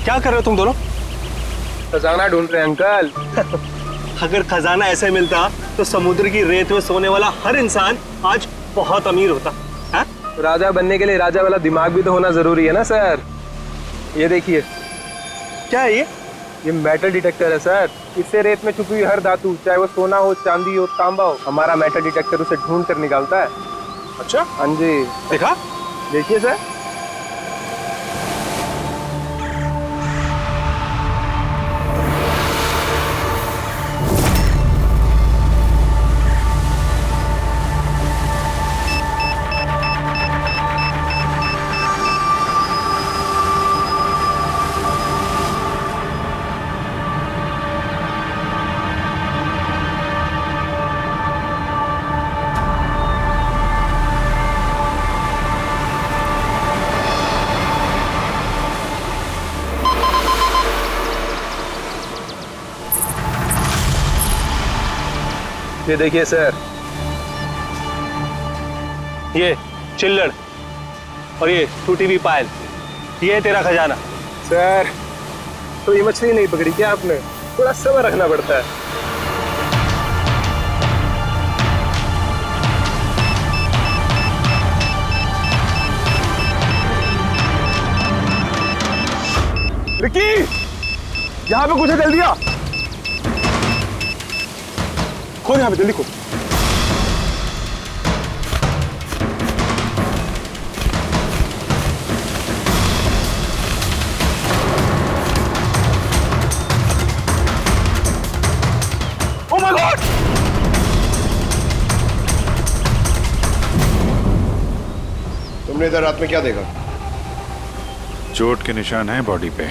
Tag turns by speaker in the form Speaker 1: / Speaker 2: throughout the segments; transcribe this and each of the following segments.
Speaker 1: क्या कर रहे हो तुम दोनों?
Speaker 2: खजाना ढूंढ रहे हैं अंकल।
Speaker 1: अगर खजाना ऐसे मिलता तो समुद्र की रेत में सोने वाला हर इंसान आज बहुत अमीर होता है?
Speaker 2: राजा बनने के लिए राजा वाला दिमाग भी तो होना जरूरी है ना सर। ये देखिए।
Speaker 1: क्या है
Speaker 2: ये मेटल डिटेक्टर है सर। इससे रेत में छुपी हुई हर धातु, चाहे वो सोना हो, चांदी हो, तांबा हो, हमारा मेटल डिटेक्टर उसे ढूंढ कर निकालता है।
Speaker 1: अच्छा,
Speaker 2: हाँ जी।
Speaker 1: देखा?
Speaker 2: देखिए सर। ये देखिए सर।
Speaker 1: ये चिल्लड़ और ये टूटी हुई पायल, ये है तेरा खजाना।
Speaker 2: सर तो ये मछली नहीं पकड़ी क्या आपने? थोड़ा सब्र रखना पड़ता है। रिकी, यहाँ पे कुछ है, जल्दी आ। खोल यहाँ पे, जल्दी खोल। Oh my God!
Speaker 3: तुमने इधर रात में क्या देखा?
Speaker 4: चोट के निशान हैं बॉडी पे।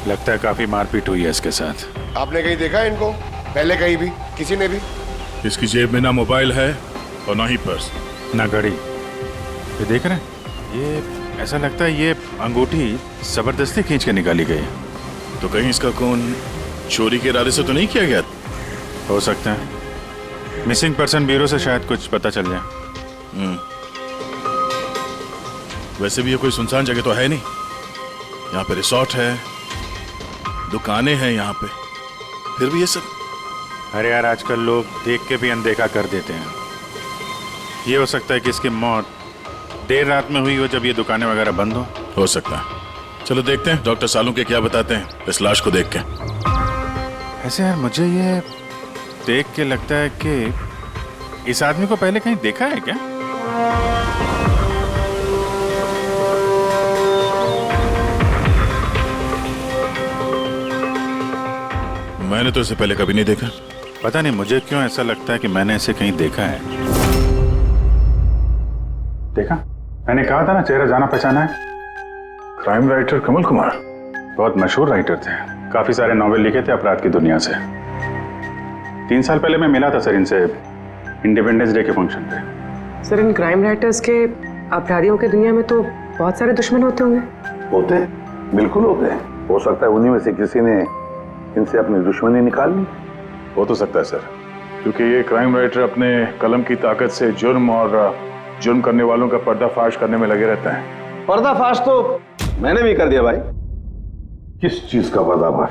Speaker 4: लगता है काफी मारपीट हुई है इसके साथ।
Speaker 3: आपने कहीं देखा है इनको पहले? कहीं भी किसी ने भी?
Speaker 5: इसकी जेब में ना मोबाइल है और ना ही पर्स,
Speaker 4: ना घड़ी। ये देख रहे हैं, ये ऐसा लगता है ये अंगूठी जबरदस्ती खींच के निकाली गई है।
Speaker 5: तो कहीं इसका खून चोरी के इरादे से तो नहीं किया गया?
Speaker 4: हो सकता है। मिसिंग पर्सन ब्यूरो से शायद कुछ पता चल जाए।
Speaker 5: वैसे भी ये कोई सुनसान जगह तो है नहीं। यहाँ पे रिसोर्ट है, दुकानें हैं यहाँ पे, फिर भी ये सब।
Speaker 4: अरे यार, आजकल लोग देख के भी अनदेखा कर देते हैं। ये हो सकता है कि इसकी मौत देर रात में हुई हो, जब ये दुकानें वगैरह बंद हो
Speaker 5: सकता है। चलो देखते हैं डॉक्टर सालू के क्या बताते हैं इस लाश को देख के।
Speaker 4: ऐसे यार, मुझे ये देख के लगता है कि इस आदमी को पहले कहीं देखा है क्या?
Speaker 5: मैंने तो इसे पहले कभी नहीं देखा।
Speaker 4: पता नहीं मुझे क्यों ऐसा लगता है कि मैंने इसे कहीं देखा है। देखा, मैंने कहा था ना, चेहरा जाना पहचाना है। क्राइम राइटर कमल कुमार बहुत मशहूर राइटर थे, काफी सारे नॉवेल लिखे थे अपराध की दुनिया से। 3 साल पहले मैं मिला था सर इनसे इंडिपेंडेंस डे के फंक्शन पे।
Speaker 6: सर, इन क्राइम राइटर्स के अपराधियों की दुनिया में तो बहुत सारे दुश्मन होते होंगे।
Speaker 7: होते, बिल्कुल होते। हो सकता है उन्हीं में से किसी ने इनसे अपनी दुश्मनी निकाल ली।
Speaker 5: हो तो सकता है सर, क्योंकि ये क्राइम राइटर अपने कलम की ताकत से जुर्म और जुर्म करने वालों का पर्दाफाश करने में लगे रहते हैं।
Speaker 7: पर्दाफाश तो मैंने भी कर दिया भाई। किस चीज का पर्दाफाश?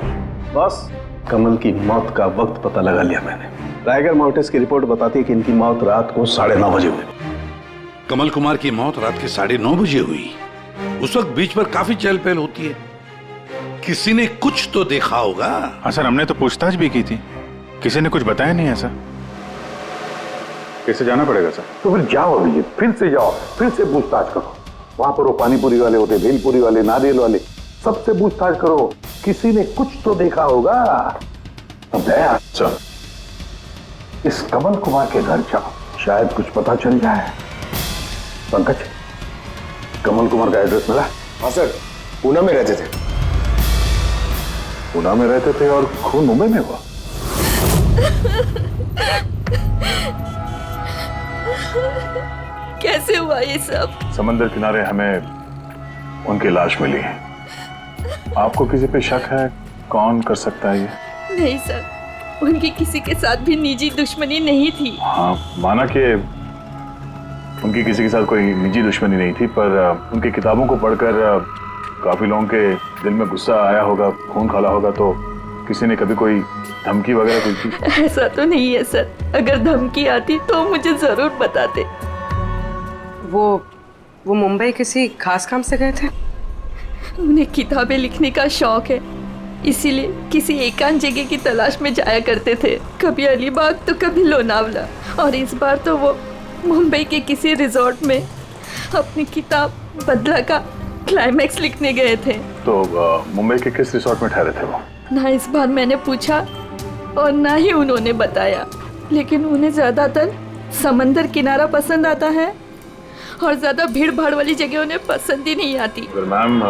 Speaker 7: बस कमल की मौत का वक्त पता लगा लिया मैंने। टाइगर मोर्टिस की रिपोर्ट बताती है कि इनकी मौत रात को 9:30 बजे हुई।
Speaker 8: कमल कुमार की मौत रात के 9:30 बजे हुई। उस वक्त बीच पर काफी चहल पहल होती है। किसी ने कुछ तो देखा होगा।
Speaker 4: हाँ सर, हमने तो पूछताछ भी की थी, किसी ने कुछ बताया नहीं ऐसा। कैसे जाना पड़ेगा सर?
Speaker 7: तो फिर जाओ अभी, फिर से जाओ, फिर से पूछताछ करो। वहां पर वो पानीपुरी वाले होते, भेलपुरी वाले, नारियल वाले, सबसे पूछताछ करो। किसी ने कुछ तो देखा होगा। अब दया सर, इस कमल कुमार के घर जाओ, शायद कुछ पता चल जाए। पंकज, कमल कुमार का एड्रेस मिला?
Speaker 3: हाँ सर, पूना में रहते थे।
Speaker 7: पूना में रहते थे और खून मुंबई में हुआ?
Speaker 9: कैसे हुआ ये सब?
Speaker 5: समंदर किनारे हमें उनकी लाश मिली है। आपको किसी पे शक है? कौन कर सकता है ये?
Speaker 9: नहीं सर, उनकी किसी के साथ भी निजी दुश्मनी नहीं थी।
Speaker 5: हाँ, माना कि उनकी किसी के साथ कोई निजी दुश्मनी नहीं थी, पर उनकी किताबों को पढ़कर काफी लोगों के दिल में गुस्सा आया होगा, खून खौला होगा, तो किसी ने कभी कोई धमकी वगैरह दी थी?
Speaker 9: ऐसा तो नहीं है सर, अगर धमकी आती तो मुझे जरूर बताते।
Speaker 6: वो मुंबई किसी खास काम से गए थे?
Speaker 9: उन्हें किताबें लिखने का शौक है, इसीलिए किसी एकांत जगह की तलाश में जाया करते थे, कभी अलीबाग तो कभी लोनावला, और इस बार तो वो मुंबई के किसी रिजॉर्ट में अपनी किताब बदला का क्लाइमैक्स लिखने गए थे।
Speaker 5: तो मुंबई के किस रिसोर्ट में ठहरे थे वो?
Speaker 9: ना इस बार मैंने पूछा और ना ही उन्होंने बताया, लेकिन उन्हें ज्यादातर समंदर किनारा पसंद आता है और ज्यादा भीड़ भाड़ वाली जगह उन्हें पसंद ही नहीं आती।
Speaker 5: मैम,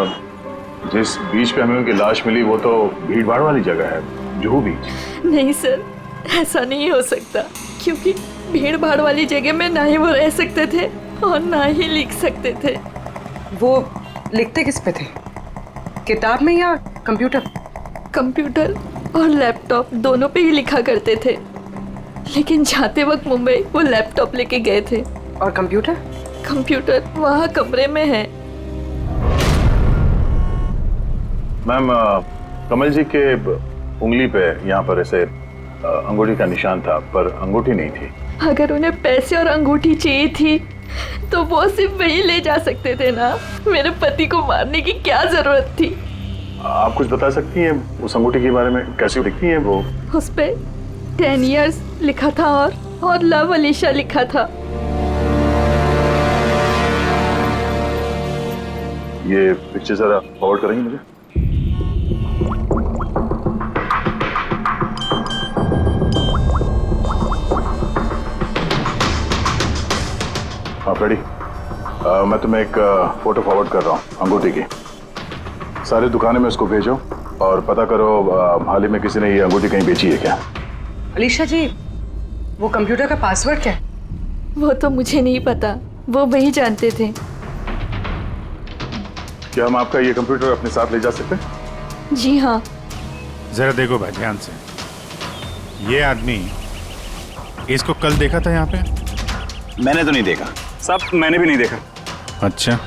Speaker 5: जिस बीच पे हमें उनकी लाश मिली वो तो भीड़ भाड़ वाली जगह है, जुहू बीच।
Speaker 9: नहीं सर, ऐसा नहीं हो सकता, क्योंकि भीड़ भाड़ वाली जगह में ना ही वो रह सकते थे और ना ही लिख सकते थे।
Speaker 6: वो लिखते किस पे थे, किताब में या कंप्यूटर?
Speaker 9: कंप्यूटर और लैपटॉप दोनों पे ही लिखा करते थे, लेकिन जाते वक्त मुंबई वो लैपटॉप लेके गए थे।
Speaker 6: और कंप्यूटर?
Speaker 9: कंप्यूटर वहाँ कमरे में है।
Speaker 5: मैम, कमल जी के उंगली पे यहाँ पर ऐसे अंगूठी का निशान था, पर अंगूठी नहीं थी।
Speaker 9: अगर उन्हें पैसे और अंगूठी चाहिए थी तो वो सिर्फ वही ले जा सकते थे ना, मेरे पति को मारने की क्या जरूरत थी?
Speaker 5: आप कुछ बता सकती हैं उस अंगूठी के बारे में, कैसी दिखती है वो?
Speaker 9: उस पे 10 years लिखा था और लव अलीशा लिखा था।
Speaker 5: ये पिक्चर जरा फॉरवर्ड करेंगे मुझे? आप रेडी? मैं तुम्हें एक फोटो फॉरवर्ड कर रहा हूँ अंगूठी की। सारी दुकानें में उसको भेजो और पता करो हाल ही में किसी ने ये अंगूठी कहीं बेची है क्या।
Speaker 6: अलीशा जी, वो कंप्यूटर का पासवर्ड क्या है?
Speaker 9: वो तो मुझे नहीं पता, वो वही जानते थे।
Speaker 5: क्या हम आपका ये कंप्यूटर अपने साथ ले जा सकते हैं?
Speaker 9: जी हाँ।
Speaker 4: जरा देखो भाई ध्यान से, ये आदमी, इसको कल देखा था यहाँ पे?
Speaker 1: मैंने तो नहीं देखा साहब, मैंने भी नहीं देखा।
Speaker 4: अच्छा,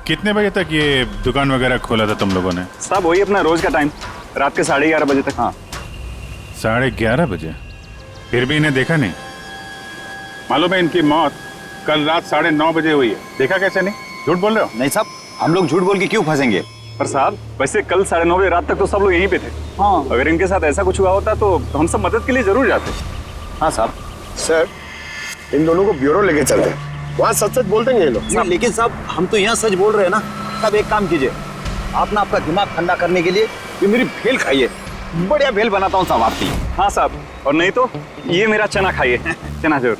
Speaker 4: कितने बजे तक ये दुकान वगैरह खोला था तुम लोगों ने?
Speaker 1: साहब वही अपना रोज का टाइम, रात के 11:30 बजे तक। हाँ
Speaker 4: 11:30 बजे? फिर भी इन्हें देखा नहीं?
Speaker 5: मालूम है इनकी मौत कल रात 9:30 बजे हुई है, देखा कैसे नहीं? झूठ बोल रहे हो?
Speaker 10: नहीं साहब, हम लोग झूठ बोल के क्यों फंसेंगे?
Speaker 1: पर साहब वैसे कल 9:30 बजे रात तक तो सब लोग यहीं पे थे।
Speaker 10: हाँ।
Speaker 1: अगर इनके साथ ऐसा कुछ हुआ होता तो हम सब मदद के लिए जरूर जाते।
Speaker 10: हाँ साहब।
Speaker 3: सर, इन दोनों को ब्यूरो लेके चलते हैं, वहाँ सच सच बोल देंगे ये लोग।
Speaker 10: नहीं, लेकिन साहब हम तो यहाँ सच बोल रहे हैं ना। साहब एक काम कीजिए, आप ना आपका दिमाग ठंडा करने के लिए ये मेरी भेल खाइए, बढ़िया भेल बनाता हूँ साहब आपकी।
Speaker 1: हाँ साहब, और नहीं तो ये मेरा चना खाइए, चना जरूर।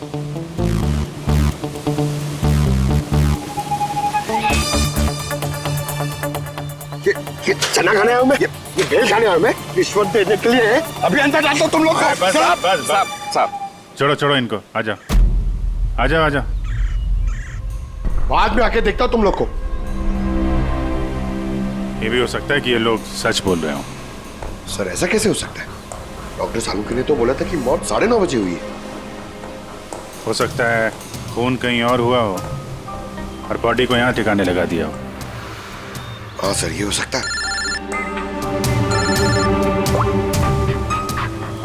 Speaker 3: ये चना खाने आया हूँ मैं, ये भेल खाने आया हूँ मैं, रिश्वत देने के लिए। अभी अंदर डाल दो तुम लोग को।
Speaker 1: साहब
Speaker 4: छोड़ो इनको, आजा आजा।
Speaker 3: बाद में आके देखता हूँ तुम लोग को।
Speaker 4: ये भी हो सकता है कि ये लोग सच बोल रहे हो।
Speaker 3: सर ऐसा कैसे हो सकता है? डॉक्टर सालुकी ने तो बोला था कि मौत 9:30 बजे हुई है।
Speaker 4: हो सकता है खून कहीं और हुआ हो और बॉडी को यहाँ ठिकाने लगा दिया हो।
Speaker 3: हाँ सर, ये हो सकता है।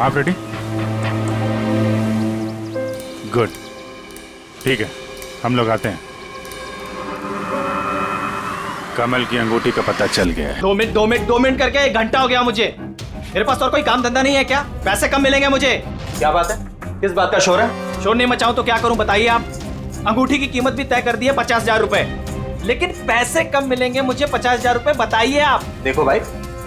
Speaker 4: आप रेडी? गुड, ठीक है, हम लोग आते हैं। कमल की अंगूठी का पता चल गया है।
Speaker 11: 2 मिनट करके 1 घंटा हो गया मुझे। मेरे पास और कोई काम धंधा नहीं है क्या? पैसे कम मिलेंगे मुझे। क्या बात है? किस बात का शोर है? शोर नहीं मचाऊं तो क्या करूं बताइए आप? अंगूठी की कीमत भी तय कर दी है 50,000 रुपए, लेकिन पैसे कम मिलेंगे मुझे 50,000 रुपए, बताइए आप।
Speaker 10: देखो भाई,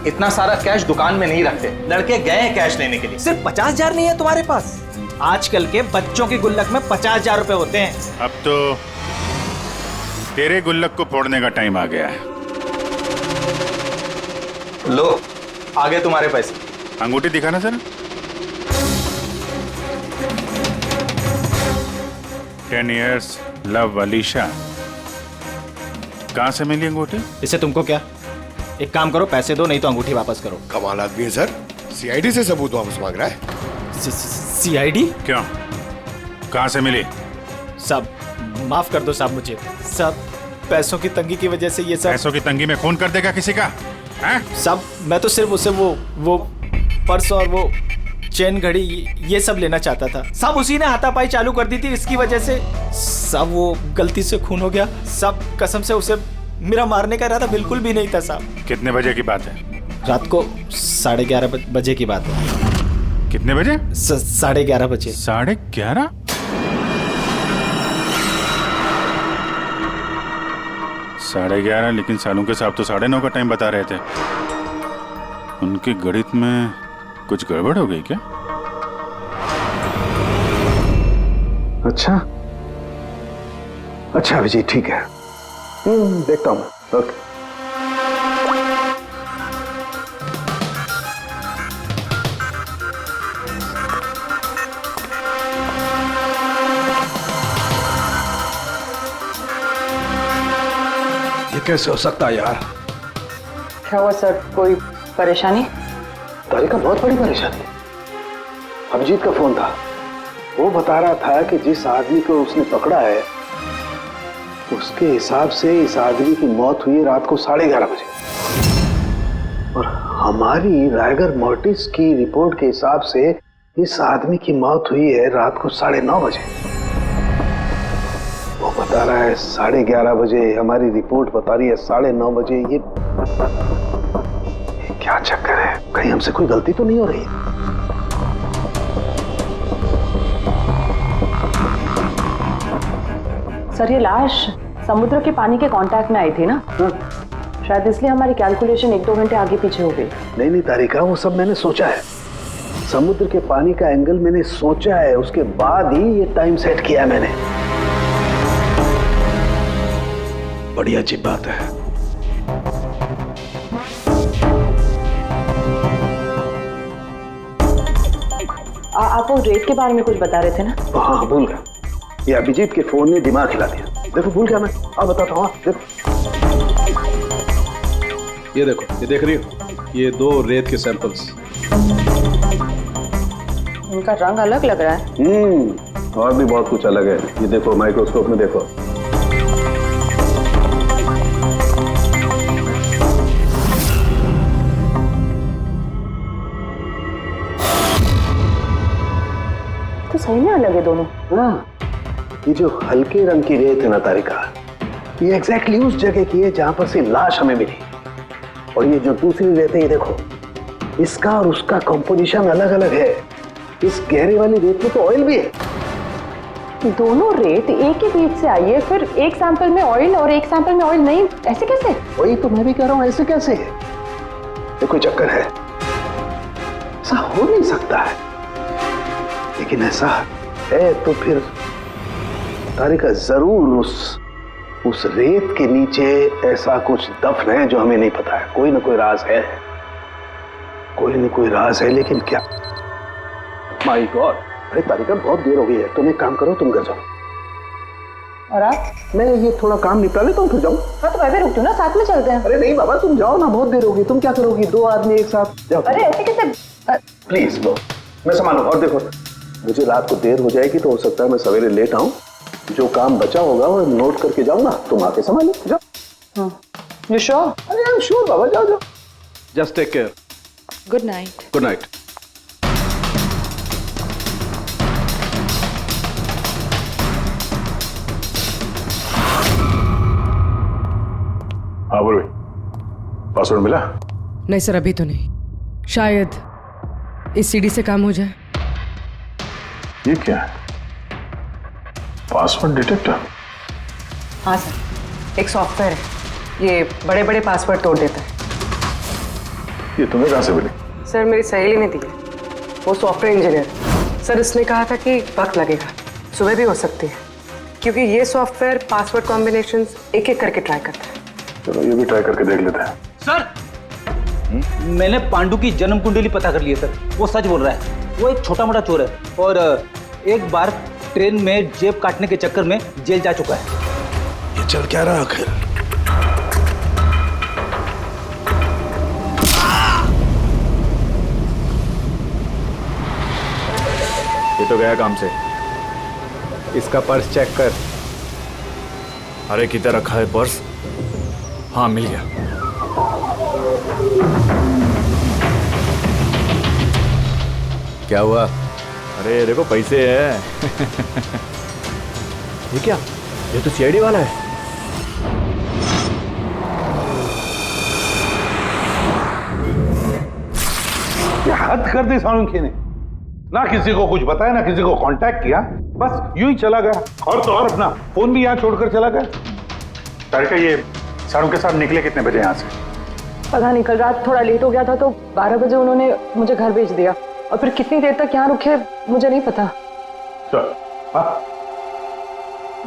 Speaker 10: इतना सारा कैश दुकान में नहीं रखते, लड़के गए हैं कैश लेने के लिए।
Speaker 11: सिर्फ 50,000 नहीं है तुम्हारे पास? आजकल के बच्चों की गुल्लक में 50,000 रुपए होते हैं।
Speaker 4: अब तो तेरे गुल्लक को फोड़ने का टाइम आ गया है।
Speaker 11: लो, आगे तुम्हारे पैसे।
Speaker 4: अंगूठी दिखाना सर। 10 years love Alisha. कहाँ से मिली अंगूठी?
Speaker 11: इससे तुमको क्या? एक काम करो, पैसे दो, नहीं तो अंगूठी वापस करो।
Speaker 3: कमाल आदमी है सर, सीआईडी से सबूत वापस मांग रहा है।
Speaker 11: सीआईडी?
Speaker 4: क्यों? कहाँ से मिली?
Speaker 11: साहब माफ कर दो साहब मुझे। साहब पैसों की तंगी की वजह से ये सब।
Speaker 4: पैसों की तंगी में खून कर देगा किसी का? हैं?
Speaker 11: साहब मैं तो सिर्फ उसे वो पर्स और वो चेन घड़ी ये सब लेना चाहता था साहब। उसी ने हाथापाई चालू कर दी थी, इसकी वजह से साहब वो गलती से खून हो गया साहब। कसम से उसे मेरा मारने का इरादा बिल्कुल भी नहीं था साहब।
Speaker 4: कितने बजे की बात है?
Speaker 11: रात को 11:30 बजे की बात है।
Speaker 4: कितने बजे?
Speaker 11: 11:30 बजे।
Speaker 4: 11:30? साढ़े 11, लेकिन सालों के साहब तो 9:30 का टाइम बता रहे थे। उनके गणित में कुछ गड़बड़ हो गई क्या?
Speaker 7: अच्छा अभिजीत, ठीक है, देखता हूं मैं। ओके।
Speaker 3: ये कैसे हो सकता है यार?
Speaker 6: क्या हुआ सर, कोई परेशानी?
Speaker 7: तारिका, बहुत बड़ी परेशानी। अभिजीत का फोन था, वो बता रहा था कि जिस आदमी को उसने पकड़ा है उसके हिसाब से इस आदमी की मौत हुई रात को 11:30 बजे, और हमारी रायगर मोर्टिस की रिपोर्ट के हिसाब से इस आदमी की मौत हुई है रात को 9:30 बजे। वो बता रहा है 11:30 बजे, हमारी रिपोर्ट बता रही है 9:30 बजे। ये क्या चक्कर है? कहीं हमसे कोई गलती तो नहीं हो रही है?
Speaker 6: सर ये लाश समुद्र के पानी के कांटेक्ट में आई थी ना? शायद इसलिए हमारी कैलकुलेशन 1-2 घंटे आगे पीछे हो गई।
Speaker 7: नहीं तारिका, वो सब मैंने सोचा है। समुद्र के पानी का एंगल मैंने सोचा है, उसके बाद ही ये टाइम सेट किया है मैंने। बड़ी अजीब बात है।
Speaker 6: आप वो रेत के बारे में कुछ बता रहे थे ना?
Speaker 7: हाँ, भूल गया। ये अभिजीत के फोन ने दिमाग हिला दिया। देखो, भूल गया मैं। अब बताता हूँ। देखो,
Speaker 2: ये देखो, ये देख रही हो, ये 2 रेत के सैंपल्स।
Speaker 6: इनका रंग अलग लग रहा है।
Speaker 7: और भी बहुत कुछ अलग है। ये देखो, माइक्रोस्कोप में देखो।
Speaker 6: तो सही में अलग है दोनों।
Speaker 7: हाँ, ये जो हल्के रंग की रेत है ना तारिका, ये एग्जैक्टली उस जगह की है जहां पर से लाश हमें मिली। और ये जो दूसरी रेत है, ये देखो, इसका और उसका कंपोजिशन अलग अलग है। इस गहरे वाली रेत में तो ऑयल भी है।
Speaker 6: दोनों रेत एक ही बीच से आई है, फिर एक सैंपल में ऑयल और एक सैंपल में ऑयल नहीं, ऐसे कैसे?
Speaker 7: वही तो मैं भी कह रहा हूं, ऐसे कैसे? ये कोई चक्कर है? ऐसा हो नहीं सकता है। लेकिन ऐसा है तो फिर तारिका जरूर उस रेत के नीचे ऐसा कुछ दफन है जो हमें नहीं पता है। कोई ना कोई राज है, कोई ना कोई राज है, लेकिन क्या? My God! अरे तारिका, बहुत देर हो गई है। तुम एक काम करो, तुम घर जाओ।
Speaker 6: और आप?
Speaker 7: मैं ये थोड़ा काम निपटा लेता हूँ, फिर जाऊँ।
Speaker 6: हाँ तो मैं भी रुक दूँ ना, साथ में चलते हैं।
Speaker 7: अरे नहीं बाबा, तुम जाओ ना, बहुत देर होगी। तुम क्या करोगी? 2 आदमी एक साथ जाओ।
Speaker 6: अरे ऐसे कैसे?
Speaker 7: प्लीज लो, मैं संभालूं। और देखो, मुझे रात को देर हो जाएगी तो हो सकता है मैं सवेरे लेट आऊं। जो काम बचा होगा वो नोट करके जाऊंगा, तुम आके संभालो। जाओ।
Speaker 6: You sure?
Speaker 7: अरे आई एम श्योर बाबा, जाओ जाओ।
Speaker 2: Just take care.
Speaker 6: Good night.
Speaker 2: Good night.
Speaker 5: हाँ बोलो, पासवर्ड मिला?
Speaker 6: नहीं सर, अभी तो नहीं। शायद इस सीडी से काम हो जाए।
Speaker 5: ये क्या है? Password detector?
Speaker 6: हाँ सर, एक सॉफ्टवेयर है, ये बड़े बड़े पासवर्ड तोड़ देता है।
Speaker 5: ये तुम्हें कहाँ से मिली?
Speaker 6: सर मेरी सहेली ने दी है, वो सॉफ्टवेयर इंजीनियर। सर इसने कहा था कि वक्त लगेगा, सुबह भी हो सकती है।
Speaker 12: क्योंकि ये सॉफ्टवेयर पासवर्ड कॉम्बिनेशंस एक एक करके ट्राई करता है।
Speaker 5: चलो ये भी ट्राई करके देख लेते हैं।
Speaker 10: सर मैंने पांडु की जन्म कुंडली पता कर ली है सर। वो सच बोल रहा है, वो एक छोटा मोटा चोर है और एक बार ट्रेन में जेब काटने के चक्कर में जेल जा चुका है।
Speaker 8: ये चल क्या रहा आखिर?
Speaker 2: ये तो गया काम से। इसका पर्स चेक कर।
Speaker 11: अरे किधर रखा है पर्स? हाँ मिल गया।
Speaker 2: क्या हुआ?
Speaker 11: अरे देखो पैसे है। ये क्या? ये तो सीआईडी वाला है।
Speaker 7: ये हद कर दी सालुंखे ने। ना किसी को कुछ बताया, ना किसी को कांटेक्ट किया, बस यूं ही चला गया। और तो और अपना फोन भी यहाँ छोड़कर चला गया।
Speaker 4: तारिका, ये सारों के साथ निकले कितने बजे यहाँ से?
Speaker 6: पता नहीं, कल रात थोड़ा लेट हो गया था तो 12 बजे उन्होंने मुझे घर भेज दिया और फिर कितनी देर तक यहाँ रुके मुझे नहीं पता।
Speaker 5: चल,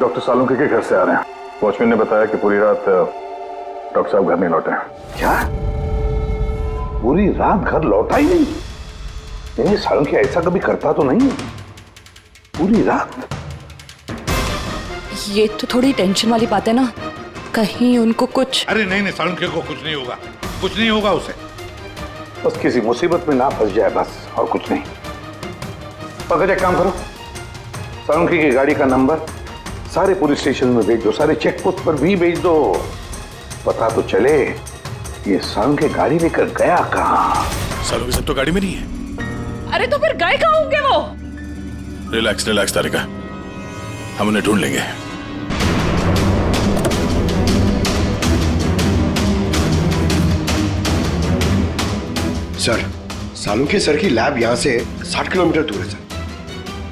Speaker 5: डॉक्टर सालुंखे के घर से आ रहे हैं। वॉचमैन ने बताया कि पूरी रात डॉक्टर साहब घर नहीं लौटे हैं।
Speaker 7: क्या? पूरी रात घर लौटा ही नहीं? नहीं, सालुंखे ऐसा कभी करता तो नहीं। पूरी रात?
Speaker 9: ये तो थोड़ी टेंशन वाली बात है ना, कहीं उनको कुछ।
Speaker 8: अरे नहीं नहीं, सालुंखे को कुछ नहीं होगा, कुछ नहीं होगा उसे।
Speaker 7: बस किसी मुसीबत में ना फंस जाए, बस, और कुछ नहीं। पंकज एक काम करो, सालुंखे की गाड़ी का नंबर सारे पुलिस स्टेशन में भेज दो, सारे चेक पोस्ट पर भी भेज दो। पता तो चले ये सालुंखे गाड़ी लेकर गया कहाँ।
Speaker 8: सालुंखे सब तो गाड़ी में नहीं है।
Speaker 9: अरे तो फिर गए कहाँ होंगे वो?
Speaker 8: रिलैक्स रिलैक्स तारिका, हम उन्हें ढूंढ लेंगे।
Speaker 3: सर, सालुंखे सर की लैब यहाँ से 60 किलोमीटर दूर है सर।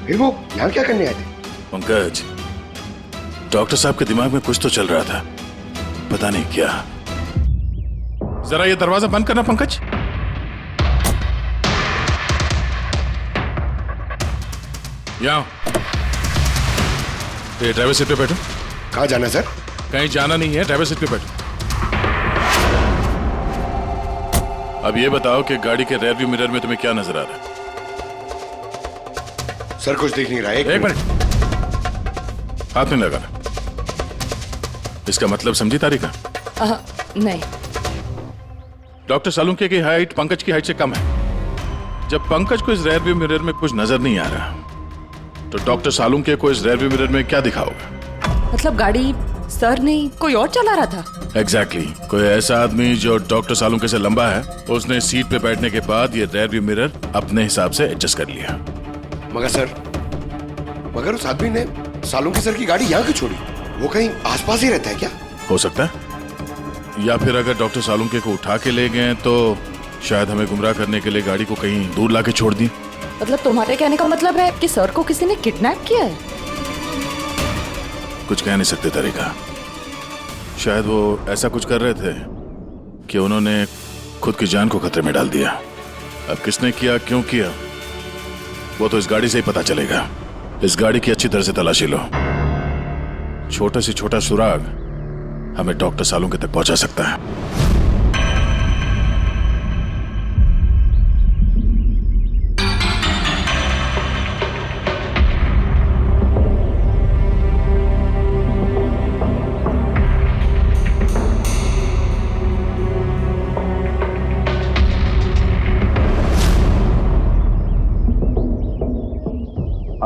Speaker 3: फिर वो यहाँ क्या करने आए थे?
Speaker 8: पंकज, डॉक्टर साहब के दिमाग में कुछ तो चल रहा था, पता नहीं क्या। जरा ये दरवाजा बंद करना पंकज। यहाँ ये ड्राइवर सीट पे बैठो।
Speaker 3: कहाँ जाना है सर?
Speaker 8: कहीं जाना नहीं है, ड्राइवर सीट पे बैठो। अब ये बताओ कि गाड़ी के रेयर व्यू मिरर में तुम्हें क्या नजर आ रहा है?
Speaker 3: सर कुछ दिख नहीं रहा है।
Speaker 8: एक मिनट, हाथ में लगाना। इसका मतलब समझी तारिका?
Speaker 9: नहीं।
Speaker 8: डॉक्टर सालुंखे की हाइट पंकज की हाइट से कम है। जब पंकज को इस रेयर व्यू मिरर में कुछ नजर नहीं आ रहा तो डॉक्टर सालुंखे को इस रेयर व्यू मिरर में क्या दिखा होगा?
Speaker 9: मतलब गाड़ी सर नहीं कोई और चला रहा था?
Speaker 8: एग्जैक्टली कोई ऐसा आदमी जो डॉक्टर सालुंखे से लंबा है, उसने सीट पे बैठने के बाद ये रेयर व्यू मिरर अपने हिसाब से एडजस्ट कर लिया।
Speaker 3: मगर उस आदमी ने सालुंखे सर की गाड़ी यहाँ क्यों छोड़ी? वो कहीं आसपास ही रहता है क्या?
Speaker 8: हो सकता है, या फिर अगर डॉक्टर सालुंखे को उठा के ले गए तो शायद हमें गुमराह करने के लिए गाड़ी को कहीं दूर लाके छोड़ दी।
Speaker 9: मतलब तुम्हारे कहने का मतलब है कि सर को किसी ने किडनैप किया है?
Speaker 8: कुछ कह नहीं सकते तरीका। शायद वो ऐसा कुछ कर रहे थे कि उन्होंने खुद की जान को खतरे में डाल दिया। अब किसने किया, क्यों किया, वो तो इस गाड़ी से ही पता चलेगा। इस गाड़ी की अच्छी तरह से तलाशी लो। छोटा से छोटा सुराग हमें डॉक्टर सालुंखे तक पहुंचा सकता है।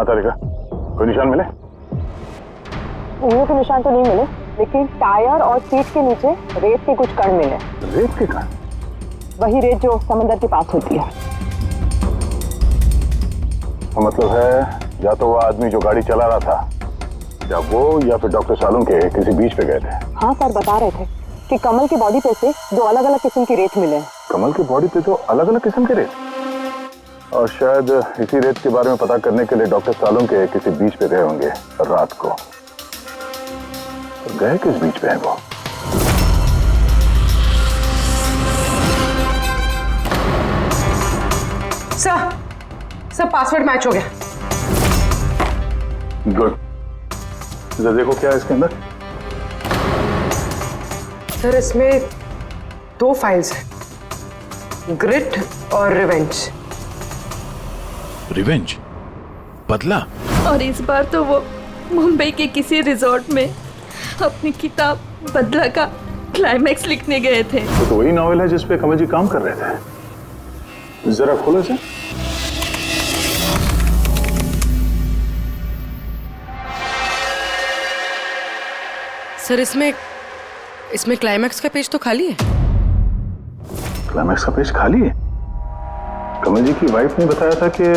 Speaker 5: तारिका, कोई निशान मिले?
Speaker 6: उंगलियों के निशान तो नहीं मिले, लेकिन टायर और सीट के नीचे रेत के कुछ कण मिले।
Speaker 5: रेत के कण?
Speaker 6: वही रेत जो समंदर के पास होती है।
Speaker 5: तो मतलब है या तो वो आदमी जो गाड़ी चला रहा था, या वो या फिर डॉक्टर सालुंखे किसी बीच पे गए थे।
Speaker 6: हाँ सर, बता रहे थे कि कमल की बॉडी पे से 2 अलग-अलग किस्म की रेत मिले।
Speaker 5: कमल की बॉडी पे तो अलग अलग किस्म के रेत, और शायद इसी रेत के बारे में पता करने के लिए डॉक्टर सालुंखे किसी बीच पे गए होंगे रात को। तो गए किस बीच पे है वो?
Speaker 12: सर पासवर्ड मैच हो गया।
Speaker 5: गुड। जरा देखो क्या है इसके अंदर।
Speaker 12: सर इसमें 2 फाइल्स हैं, ग्रिट और रिवेंज।
Speaker 8: रिवेंज, बदला।
Speaker 9: और इस बार तो वो मुंबई के किसी रिजॉर्ट में अपनी किताब बदला का क्लाइमैक्स लिखने गए थे।
Speaker 5: तो वही नॉवेल है जिसपे कमल जी काम कर रहे थे। जरा खोलो इसे।
Speaker 12: सर इसमें क्लाइमैक्स का पेज तो खाली है।
Speaker 5: क्लाइमैक्स का पेज खाली है? कमल जी की वाइफ ने बताया था कि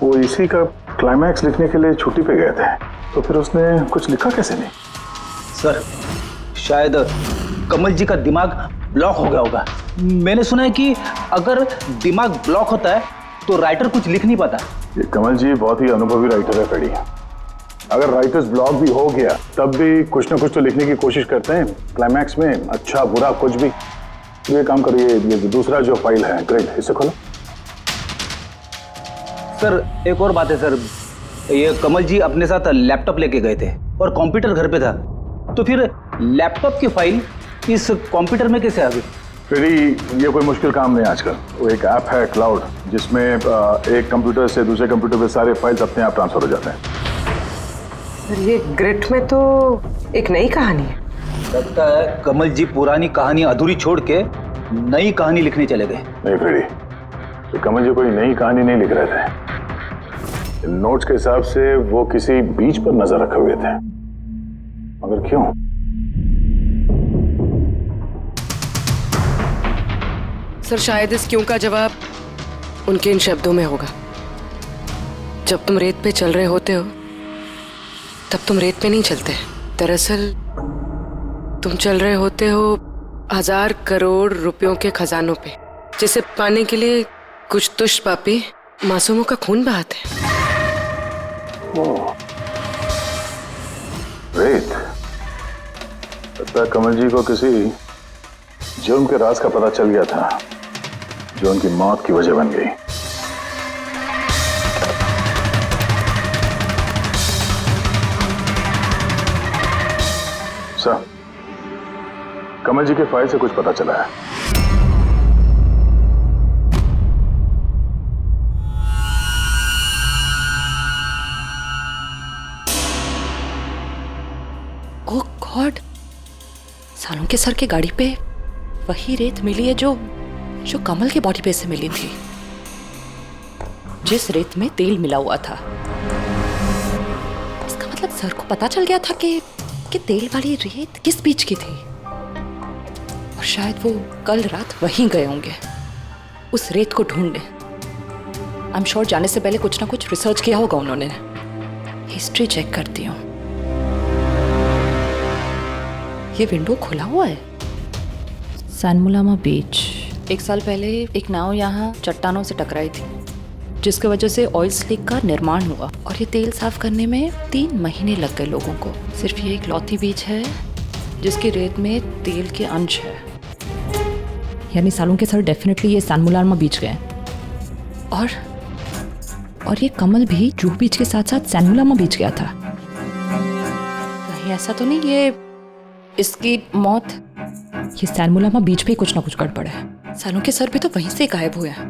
Speaker 5: वो इसी का क्लाइमैक्स लिखने के लिए छुट्टी पे गए थे, तो फिर उसने कुछ लिखा कैसे नहीं?
Speaker 10: सर शायद कमल जी का दिमाग ब्लॉक हो गया होगा। मैंने सुना है कि अगर दिमाग ब्लॉक होता है तो राइटर कुछ लिख नहीं पाता।
Speaker 5: ये कमल जी बहुत ही अनुभवी राइटर है फ्रेडी। अगर राइटर्स ब्लॉक भी हो गया तब भी कुछ ना कुछ तो लिखने की कोशिश करते हैं क्लाइमैक्स में, अच्छा बुरा कुछ भी। तो ये काम करिए, ये दूसरा जो फाइल है ग्रेट, इसे खोलो।
Speaker 10: सर एक और बात है सर, ये कमल जी अपने साथ लैपटॉप लेके गए थे और कंप्यूटर घर पे था, तो फिर लैपटॉप की फाइल इस कंप्यूटर में कैसे आ गई?
Speaker 5: फ्रेडी, ये कोई मुश्किल काम नहीं आजकल। वो एक ऐप है क्लाउड, जिसमें एक कंप्यूटर से दूसरे कंप्यूटर पे सारे फाइल्स अपने आप ट्रांसफर हो जाते हैं।
Speaker 12: सर ये ग्रिट में तो एक नई कहानी है।
Speaker 10: लगता है कमल जी पुरानी कहानी अधूरी छोड़ के नई कहानी लिखने चले गए।
Speaker 5: नहीं फ्रेडी, तो कमल जी कोई नई कहानी नहीं लिख रहे थे। नोट्स के हिसाब से वो किसी बीच पर नजर रखे हुए थे, मगर क्यों?
Speaker 12: सर शायद इस क्यों का जवाब उनके इन शब्दों में होगा। जब तुम रेत पे चल रहे होते हो तब तुम रेत पे नहीं चलते। दरअसल तुम चल रहे होते हो 1000 करोड़ रुपयों के खजानों पे, जिसे पाने के लिए कुछ दुष्ट पापी मासूमों का खून बहाते हैं।
Speaker 5: रेत, लगता है कमल जी को किसी जुर्म के राज का पता चल गया था जो उनकी मौत की वजह बन गई। सर, कमल जी के फाइल से कुछ पता चला है।
Speaker 13: ओह गॉड, सालों के सर के गाड़ी पे वही रेत मिली है जो कमल के बॉडी पे से मिली थी, जिस रेत में तेल मिला हुआ था। इसका मतलब सर को पता चल गया था कि तेल वाली रेत किस बीच की थी, और शायद वो कल रात वहीं गए होंगे उस रेत को ढूंढने। आई एम श्योर जाने से पहले कुछ ना कुछ रिसर्च किया होगा उन्होंने। हिस्ट्री चेक करती हूँ। ये विंडो खुला हुआ है। सैनमुलामा बीच। 1 साल पहले एक नाव यहाँ चट्टानों से टकराई थी, जिसकी वजह से ऑयल स्लिक का निर्माण हुआ, और ये तेल साफ करने में 3 महीने लग गए लोगों को। सिर्फ ये एक लौती बीच है जिसकी रेत में तेल के अंश है। यानी सालों के सर डेफिनेटली ये सैनमुलामा बीच गए। और ये कमल भी जूहू बीच के साथ साथ सैनमुलामा बीच गया था। कहीं ऐसा तो नहीं ये इसकी मौत, ये सैनमुलामा बीच पे कुछ ना कुछ गड़बड़ है। सालों के सर भी तो वहीं से गायब हुए हैं।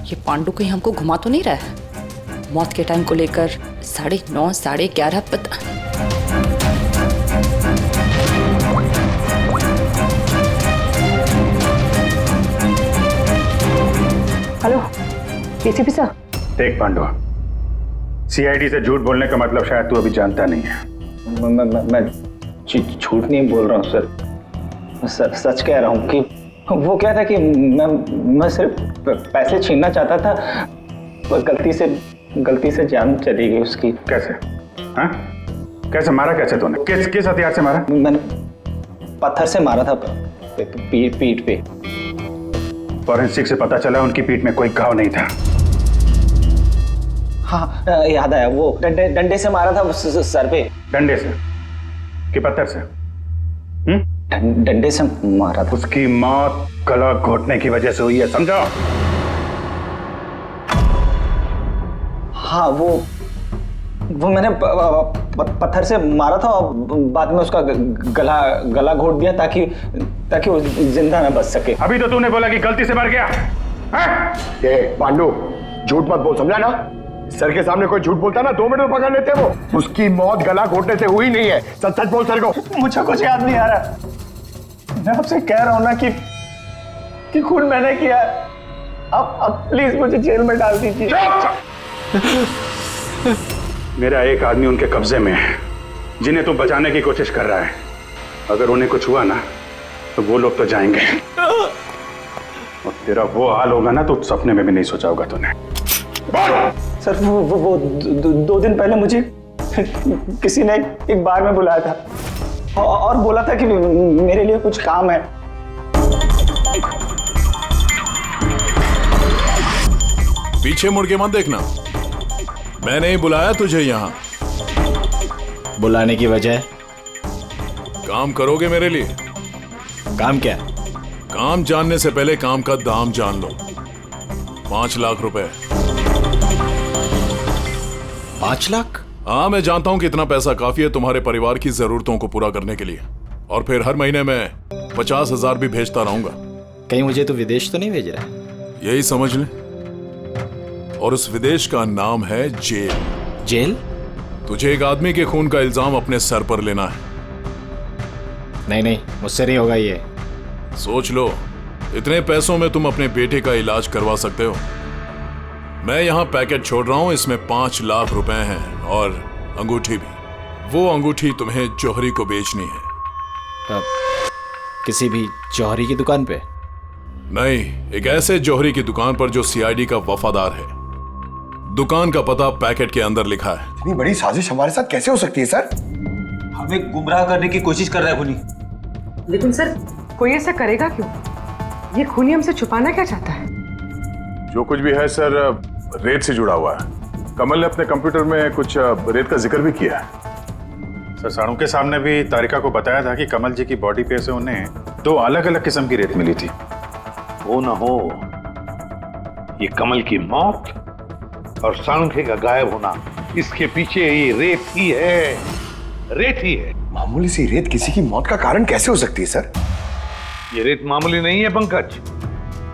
Speaker 13: ये पांडु कहीं हमको घुमा तो नहीं रहा है मौत के टाइम को लेकर? 9:30 11:30 पता।
Speaker 6: Hello ACP sir.
Speaker 4: देख पांडु, सीआईडी से झूठ बोलने का मतलब शायद तू अभी जानता नहीं है।
Speaker 11: मैं झूठ नहीं बोल रहा हूँ सर, सच कह रहा हूँ कि वो क्या था कि मैं सिर्फ पैसे छीनना चाहता था, पर गलती से जान चली गई उसकी।
Speaker 4: कैसे? हाँ? कैसे मारा? कैसे तूने? किस हथियार से मारा?
Speaker 11: मैंने पत्थर से मारा था, पीठ पे।
Speaker 4: फॉरेंसिक से पता चला उनकी पीठ में कोई घाव नहीं था।
Speaker 11: हाँ याद आया, वो डंडे से मारा था सर पे।
Speaker 4: डंडे से कि पत्थर से?
Speaker 11: डंडे से मारा था।
Speaker 4: उसकी मौत गला घोटने की वजह से हुई है, समझो?
Speaker 11: हाँ वो मैंने पत्थर से मारा था और बाद में उसका गला घोट दिया ताकि वो जिंदा ना बच सके।
Speaker 4: अभी तो तूने बोला कि गलती से मर गया।
Speaker 3: पांडु, झूठ मत बोल, समझा ना? सर के सामने कोई झूठ बोलता ना 2 मिनट में पकड़ लेते वो। उसकी मौत गला घोटने से हुई नहीं है। सच सच बोल सर को।
Speaker 11: मुझे कुछ याद नहीं आ रहा। मैं आपसे कह रहा हूं ना कि खून मैंने किया। अब प्लीज मुझे जेल में डाल दीजिए।
Speaker 4: मेरा एक आदमी उनके कब्जे में है जिन्हें तू बचाने की कोशिश कर रहा है। अगर उन्हें कुछ हुआ ना तो वो लोग तो जाएंगे और तेरा वो हाल होगा ना तो सपने में भी नहीं सोचा होगा तूने।
Speaker 11: सर वो 2 दिन पहले मुझे किसी ने एक बार में बुलाया था और बोला था कि मेरे लिए कुछ काम है।
Speaker 8: पीछे मुड़ के मत देखना, मैंने ही बुलाया तुझे यहाँ।
Speaker 11: बुलाने की वजह?
Speaker 8: काम करोगे मेरे लिए?
Speaker 11: काम क्या?
Speaker 8: काम जानने से पहले काम का दाम जान लो। 5 लाख रुपए।
Speaker 11: 5 लाख?
Speaker 8: हाँ, मैं जानता हूं कि इतना पैसा काफी है तुम्हारे परिवार की जरूरतों को पूरा करने के लिए, और फिर हर महीने में 50,000 भी भेजता रहूंगा।
Speaker 11: कहीं मुझे तो विदेश तो नहीं भेज रहा?
Speaker 8: यही समझ ले। और उस विदेश का नाम है जेल।
Speaker 11: जेल?
Speaker 8: तुझे एक आदमी के खून का इल्जाम अपने सर पर लेना है।
Speaker 11: नहीं, मुझसे नहीं होगा ये।
Speaker 8: सोच लो, इतने पैसों में तुम अपने बेटे का इलाज करवा सकते हो। मैं यहाँ पैकेट छोड़ रहा हूँ, इसमें 5 लाख रुपए हैं और अंगूठी भी। वो अंगूठी तुम्हें जौहरी को बेचनी है।
Speaker 11: किसी भी जौहरी की दुकान पे?
Speaker 8: नहीं, एक ऐसे जौहरी की दुकान पर जो सीआईडी का वफादार है। दुकान का पता पैकेट के अंदर लिखा है।
Speaker 3: इतनी बड़ी साजिश हमारे साथ कैसे हो सकती है सर?
Speaker 10: हमें गुमराह करने की कोशिश कर रहा है खूनी।
Speaker 12: लेकिन सर, कोई ऐसा करेगा क्यों? ये खूनी हमसे छुपाना क्या चाहता है?
Speaker 4: जो कुछ भी है सर, रेत से जुड़ा हुआ है। कमल ने अपने कंप्यूटर में कुछ रेत का जिक्र भी किया है। सर, साड़ू के सामने भी तारिका को बताया था कि कमल जी की बॉडी पे से उन्हें 2 अलग अलग किस्म की रेत मिली थी।
Speaker 7: हो ना हो, ये कमल की मौत और साळुंखे का गायब होना, इसके पीछे ये रेत ही है। रेत ही है।
Speaker 3: मामूली सी रेत किसी की मौत का कारण कैसे हो सकती है सर?
Speaker 7: ये रेत मामूली नहीं है पंकज,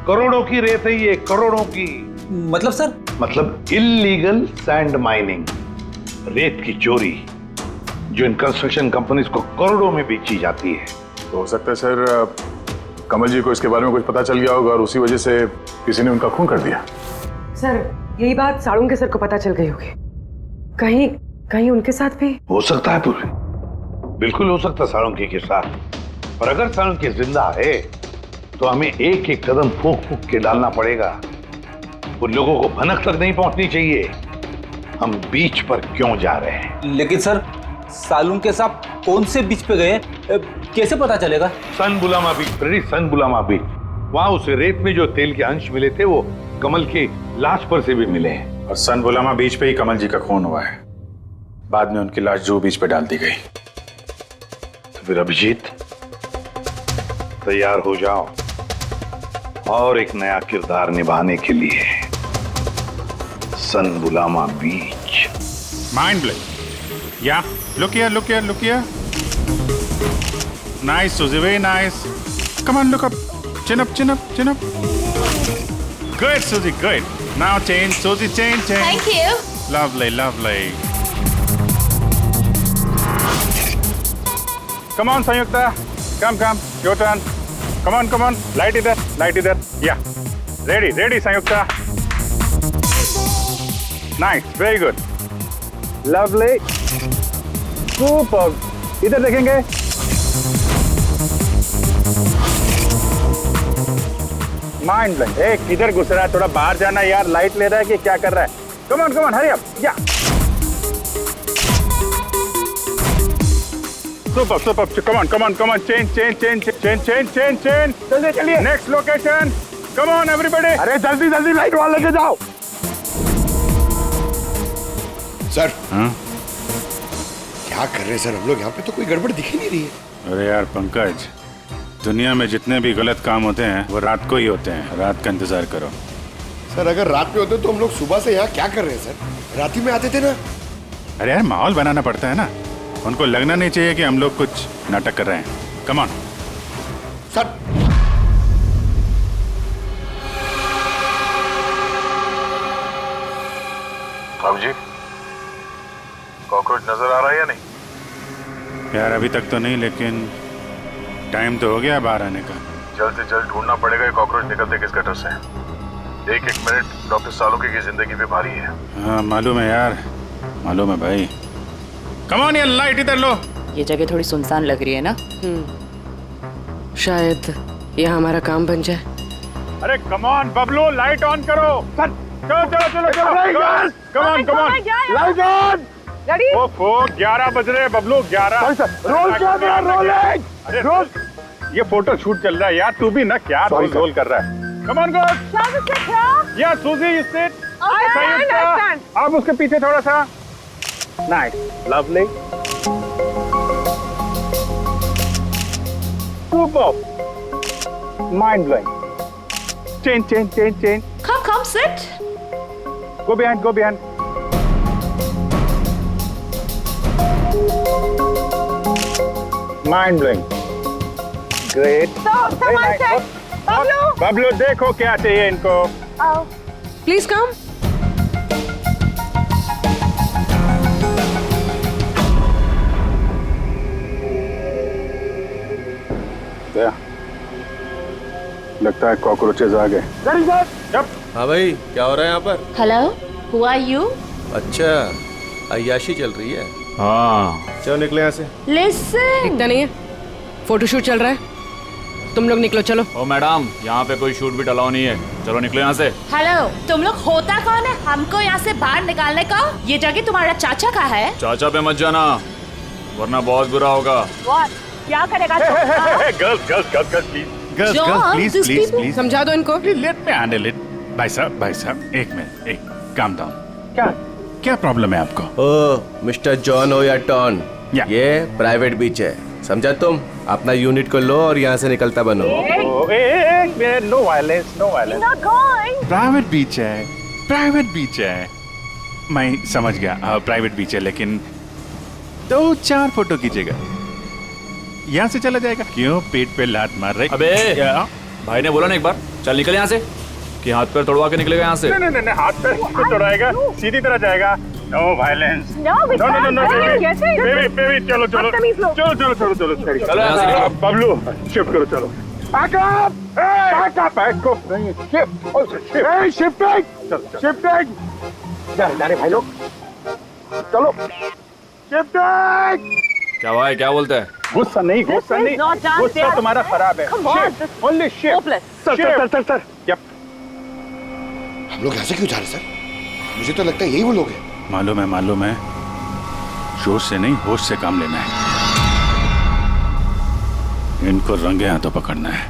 Speaker 7: करोड़ों की रेत है ये, करोड़ों की।
Speaker 10: मतलब सर?
Speaker 7: मतलब इल्लीगल सैंड माइनिंग, रेत की चोरी, जो इन कंस्ट्रक्शन कंपनीज को करोड़ों में बेची जाती है।
Speaker 4: तो हो सकता है सर कमल जी को इसके बारे में कुछ पता चल गया होगा और उसी वजह से किसी ने उनका खून कर दिया।
Speaker 12: सर, यही बात साड़ू के सर को पता चल गई होगी। कहीं उनके साथ भी
Speaker 7: हो सकता है पूरी, बिल्कुल हो सकता है साळुंखे के साथ। पर अगर साळुंखे जिंदा है तो हमें एक एक कदम फूंक फूंक के डालना पड़ेगा। उन लोगों को भनक तक नहीं पहुंचनी चाहिए हम बीच पर क्यों जा रहे हैं।
Speaker 10: लेकिन सर, साळुंखे साहब कौन से बीच पे गए, कैसे पता चलेगा?
Speaker 7: सन बुलामा बीच, सन बुलामा बीच। वहां उस रेत में जो तेल के अंश मिले थे वो कमल की लाश पर से भी मिले हैं।
Speaker 4: और सन बुलामा बीच पे ही कमल जी का खून हुआ है। बाद में उनकी लाश जो बीच पे डाल दी गई।
Speaker 7: तो फिर अभिजीत, तैयार हो जाओ और एक नया किरदार निभाने के लिए। सन बुलामा बीच।
Speaker 4: Mind blowing. Yeah look here. Nice, Suzy, very nice. Come on, look up. Chin up. Good, Suzy, good. Now change, Suzy, change.
Speaker 9: Thank you.
Speaker 4: Lovely. Come on, Sanyukta. Come. Your turn. Come on. Light either. Yeah. Ready, Sanyukta. Nice, very good. Lovely. Super. इधर देखेंगे। Mind blank. किधर घुस रहा है? थोड़ा बाहर जाना यार। लाइट ले रहा है कि क्या कर रहा है? Come on hurry up. Yeah super. Come on change. चलिए next location. Come on everybody.
Speaker 3: अरे जल्दी लाइट वाला लेके जाओ। सर, क्या कर रहे हैं सर हम लोग यहाँ पे? तो कोई गड़बड़ दिख ही नहीं रही है।
Speaker 4: अरे यार पंकज, दुनिया में जितने भी गलत काम होते हैं वो रात को ही होते हैं। रात का इंतजार करो।
Speaker 3: सर, अगर रात में होते तो हम लोग सुबह से यहाँ क्या कर रहे हैं सर? रात ही में आते थे ना।
Speaker 4: अरे यार माहौल बनाना पड़ता है ना, उनको लगना नहीं चाहिए कि हम लोग कुछ नाटक कर रहे हैं। Come on
Speaker 3: sir.
Speaker 5: बाबू जी, कॉकरोच नजर आ रहा है या नहीं?
Speaker 4: यार अभी तक तो नहीं, लेकिन टाइम तो हो गया बाहर आने का।
Speaker 5: जल्द से जल्द ढूंढना पड़ेगा ये कॉकरोच निकलते किस गटर से। एक एक मिनट डॉक्टर सालुके की जिंदगी पे भारी है।
Speaker 4: हाँ मालूम है यार, मालूम है भाई। कम ऑन यार, लाइट इधर लो।
Speaker 13: ये जगह थोड़ी सुनसान लग रही है ना।
Speaker 12: शायद यह हमारा काम बन जाए।
Speaker 4: अरे come on Bablu, light on करो। चलो चलो चलो चलो, come on come on,
Speaker 2: light on.
Speaker 4: ओफो 11 बज रहे हैं बबलू, 11।
Speaker 2: Roll camera rolling.
Speaker 4: अरे रोल, ये फोटो शूट चल रहा है यार, तू भी ना क्या रोल कर रहा है। Come on girls. या सूजी यू सिट। अब उसके पीछे थोड़ा सा। Nice, lovely, super, mind blowing. Change.
Speaker 13: Come, sit.
Speaker 4: Go behind. Mind blowing. Great. Bablu देखो क्या चाहिए इनको।
Speaker 12: Please come.
Speaker 4: लगता है कॉकरोचेज आ गए।
Speaker 2: हाँ भाई, क्या हो रहा है यहाँ पर?
Speaker 9: Hello, who are you?
Speaker 2: अच्छा, अय्याशी चल रही है।
Speaker 5: हाँ,
Speaker 2: चलो निकले यहाँ से।
Speaker 9: लिसन।
Speaker 12: दिखता नहीं है, फोटोशूट चल रहा है। तुम लोग निकलो, चलो।
Speaker 11: ओ मैडम, यहाँ पे कोई शूट भी अलाउ नहीं है, चलो निकलो यहाँ से।
Speaker 9: हेलो, तुम लोग होता कौन है हमको यहाँ से बाहर निकालने का? ये जगह तुम्हारा चाचा का है।
Speaker 11: चाचा पे मत जाना, वरना बहुत बुरा होगा।
Speaker 9: क्या करेगा?
Speaker 4: गर्ल्स प्लीज
Speaker 12: समझा दो इनको।
Speaker 4: Let me handle it. भाई साहब एक मिनट, एक काम डाउन। क्या प्रॉब्लम है आपको?
Speaker 2: ओ मिस्टर जॉन हो या टॉन,
Speaker 4: या।
Speaker 2: ये प्राइवेट बीच है, समझा तुम? अपना यूनिट को लो और यहाँ से निकलता बनो।
Speaker 4: No violence, no violence. Private beach है। मैं समझ गया, प्राइवेट बीच है, लेकिन 2-4 फोटो कीजिएगा। यहाँ से चला जाएगा। क्यों पेट पे लात मार रहे?
Speaker 11: अबे भाई ने बोला ना एक बार, चल निकल यहाँ से, कि हाथ पैर तोड़वा के निकलेगा यहाँ से।
Speaker 4: नहीं, हाथ पैर क्यों तोड़ाएगा? सीधी तरह जाएगा। No violence. नो बेबी, चलो
Speaker 11: यहाँ से निकलो।
Speaker 4: बबलू शिफ्ट करो, चलो।
Speaker 7: जाने भाई लोग, चलो।
Speaker 11: क्या भाई, क्या बोलते हैं?
Speaker 4: गुस्सा नहीं, गुस्सा तुम्हारा खराब है। Only shift. सर। यप।
Speaker 3: हम लोग ऐसे क्यों जा रहे सर? मुझे तो लगता है यही वो लोग हैं।
Speaker 4: मालूम है, जोश से नहीं होश से काम लेना है। इनको रंगे हाथों पकड़ना है।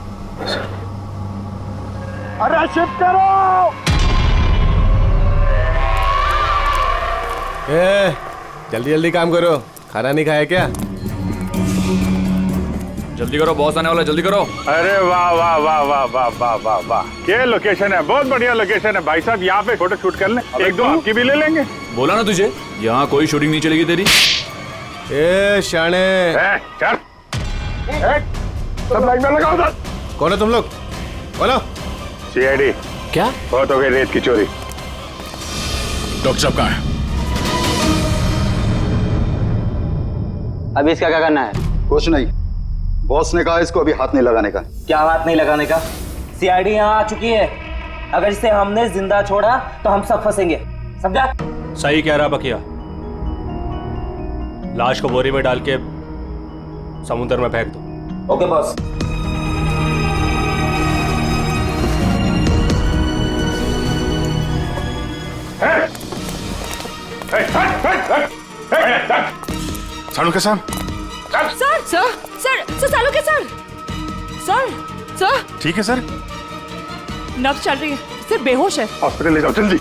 Speaker 2: अरे शिफ्ट करो। जल्दी काम करो, खाना नहीं खाया क्या?
Speaker 11: जल्दी करो, बॉस आने वाला, जल्दी करो।
Speaker 4: अरे वाह, क्या लोकेशन है, बहुत बढ़िया लोकेशन है भाई साहब। यहाँ पे फोटो शूट कर लें, एक दो आपकी भी ले लेंगे।
Speaker 11: बोला ना तुझे, यहाँ कोई शूटिंग नहीं चलेगी तेरी।
Speaker 2: ए शाने,
Speaker 4: चल।
Speaker 2: सब लाइन में लगाओ उधर। कौन है तुम लोग? बोलो।
Speaker 4: सीआईडी।
Speaker 11: क्या?
Speaker 4: बहुत हो गई रेत की चोरी।
Speaker 8: डॉक्टर साहब कहाँ है?
Speaker 10: अभी इसका क्या करना है?
Speaker 14: कुछ नहीं, बॉस ने कहा इसको अभी हाथ नहीं लगाने का।
Speaker 10: क्या हाथ नहीं लगाने का? सीआईडी यहाँ आ चुकी है, अगर इसे हमने जिंदा छोड़ा तो हम सब फंसेंगे, समझा?
Speaker 11: सही कह रहा बकिया, लाश को बोरी में डाल के समुद्र में फेंक दो।
Speaker 10: Okay boss.
Speaker 4: सालुके साहब।
Speaker 9: Sir Saluke sir.
Speaker 4: ठीक है सर,
Speaker 9: नब्ज चल रही है, सिर्फ बेहोश है।
Speaker 4: हॉस्पिटल ले जाओ जल्दी।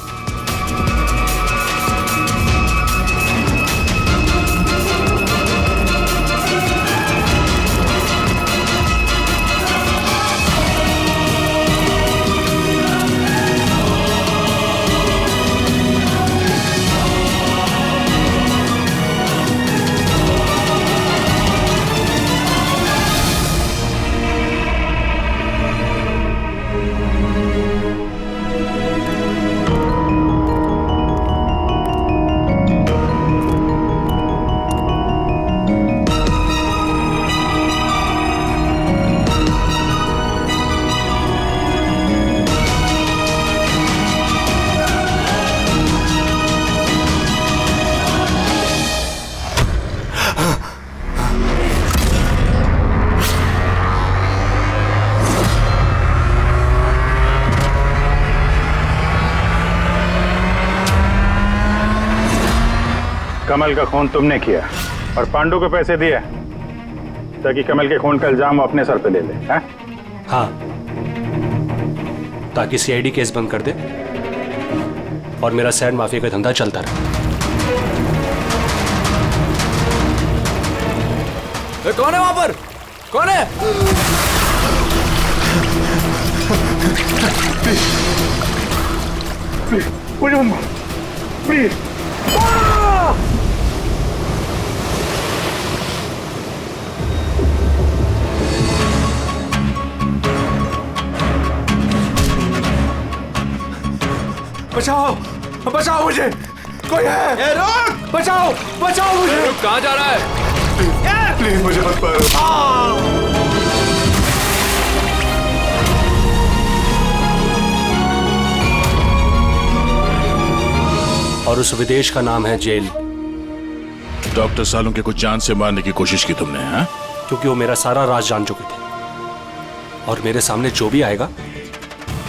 Speaker 4: कमल का खून तुमने किया और पांडु को पैसे दिए ताकि कमल के खून का इल्जाम वो अपने सर पे ले ले, हैं?
Speaker 15: हाँ, ताकि सीआईडी केस बंद कर दे और मेरा सैंड माफिया का धंधा चलता रहे।
Speaker 11: कौन है वहां पर? कौन है?
Speaker 5: मुझे मत मार, प्लीज।
Speaker 11: बचाओ, बचाओ मुझे, कोई है? रुक! बचाओ, बचाओ मुझे। रुक, कहाँ जा रहा है?
Speaker 5: प्लीज मुझे मत मारो।
Speaker 15: और उस विदेश का नाम है जेल।
Speaker 8: डॉक्टर सालुंके को जान से मारने की कोशिश की तुमने, हाँ?
Speaker 15: क्योंकि वो मेरा सारा राज जान चुके थे और मेरे सामने जो भी आएगा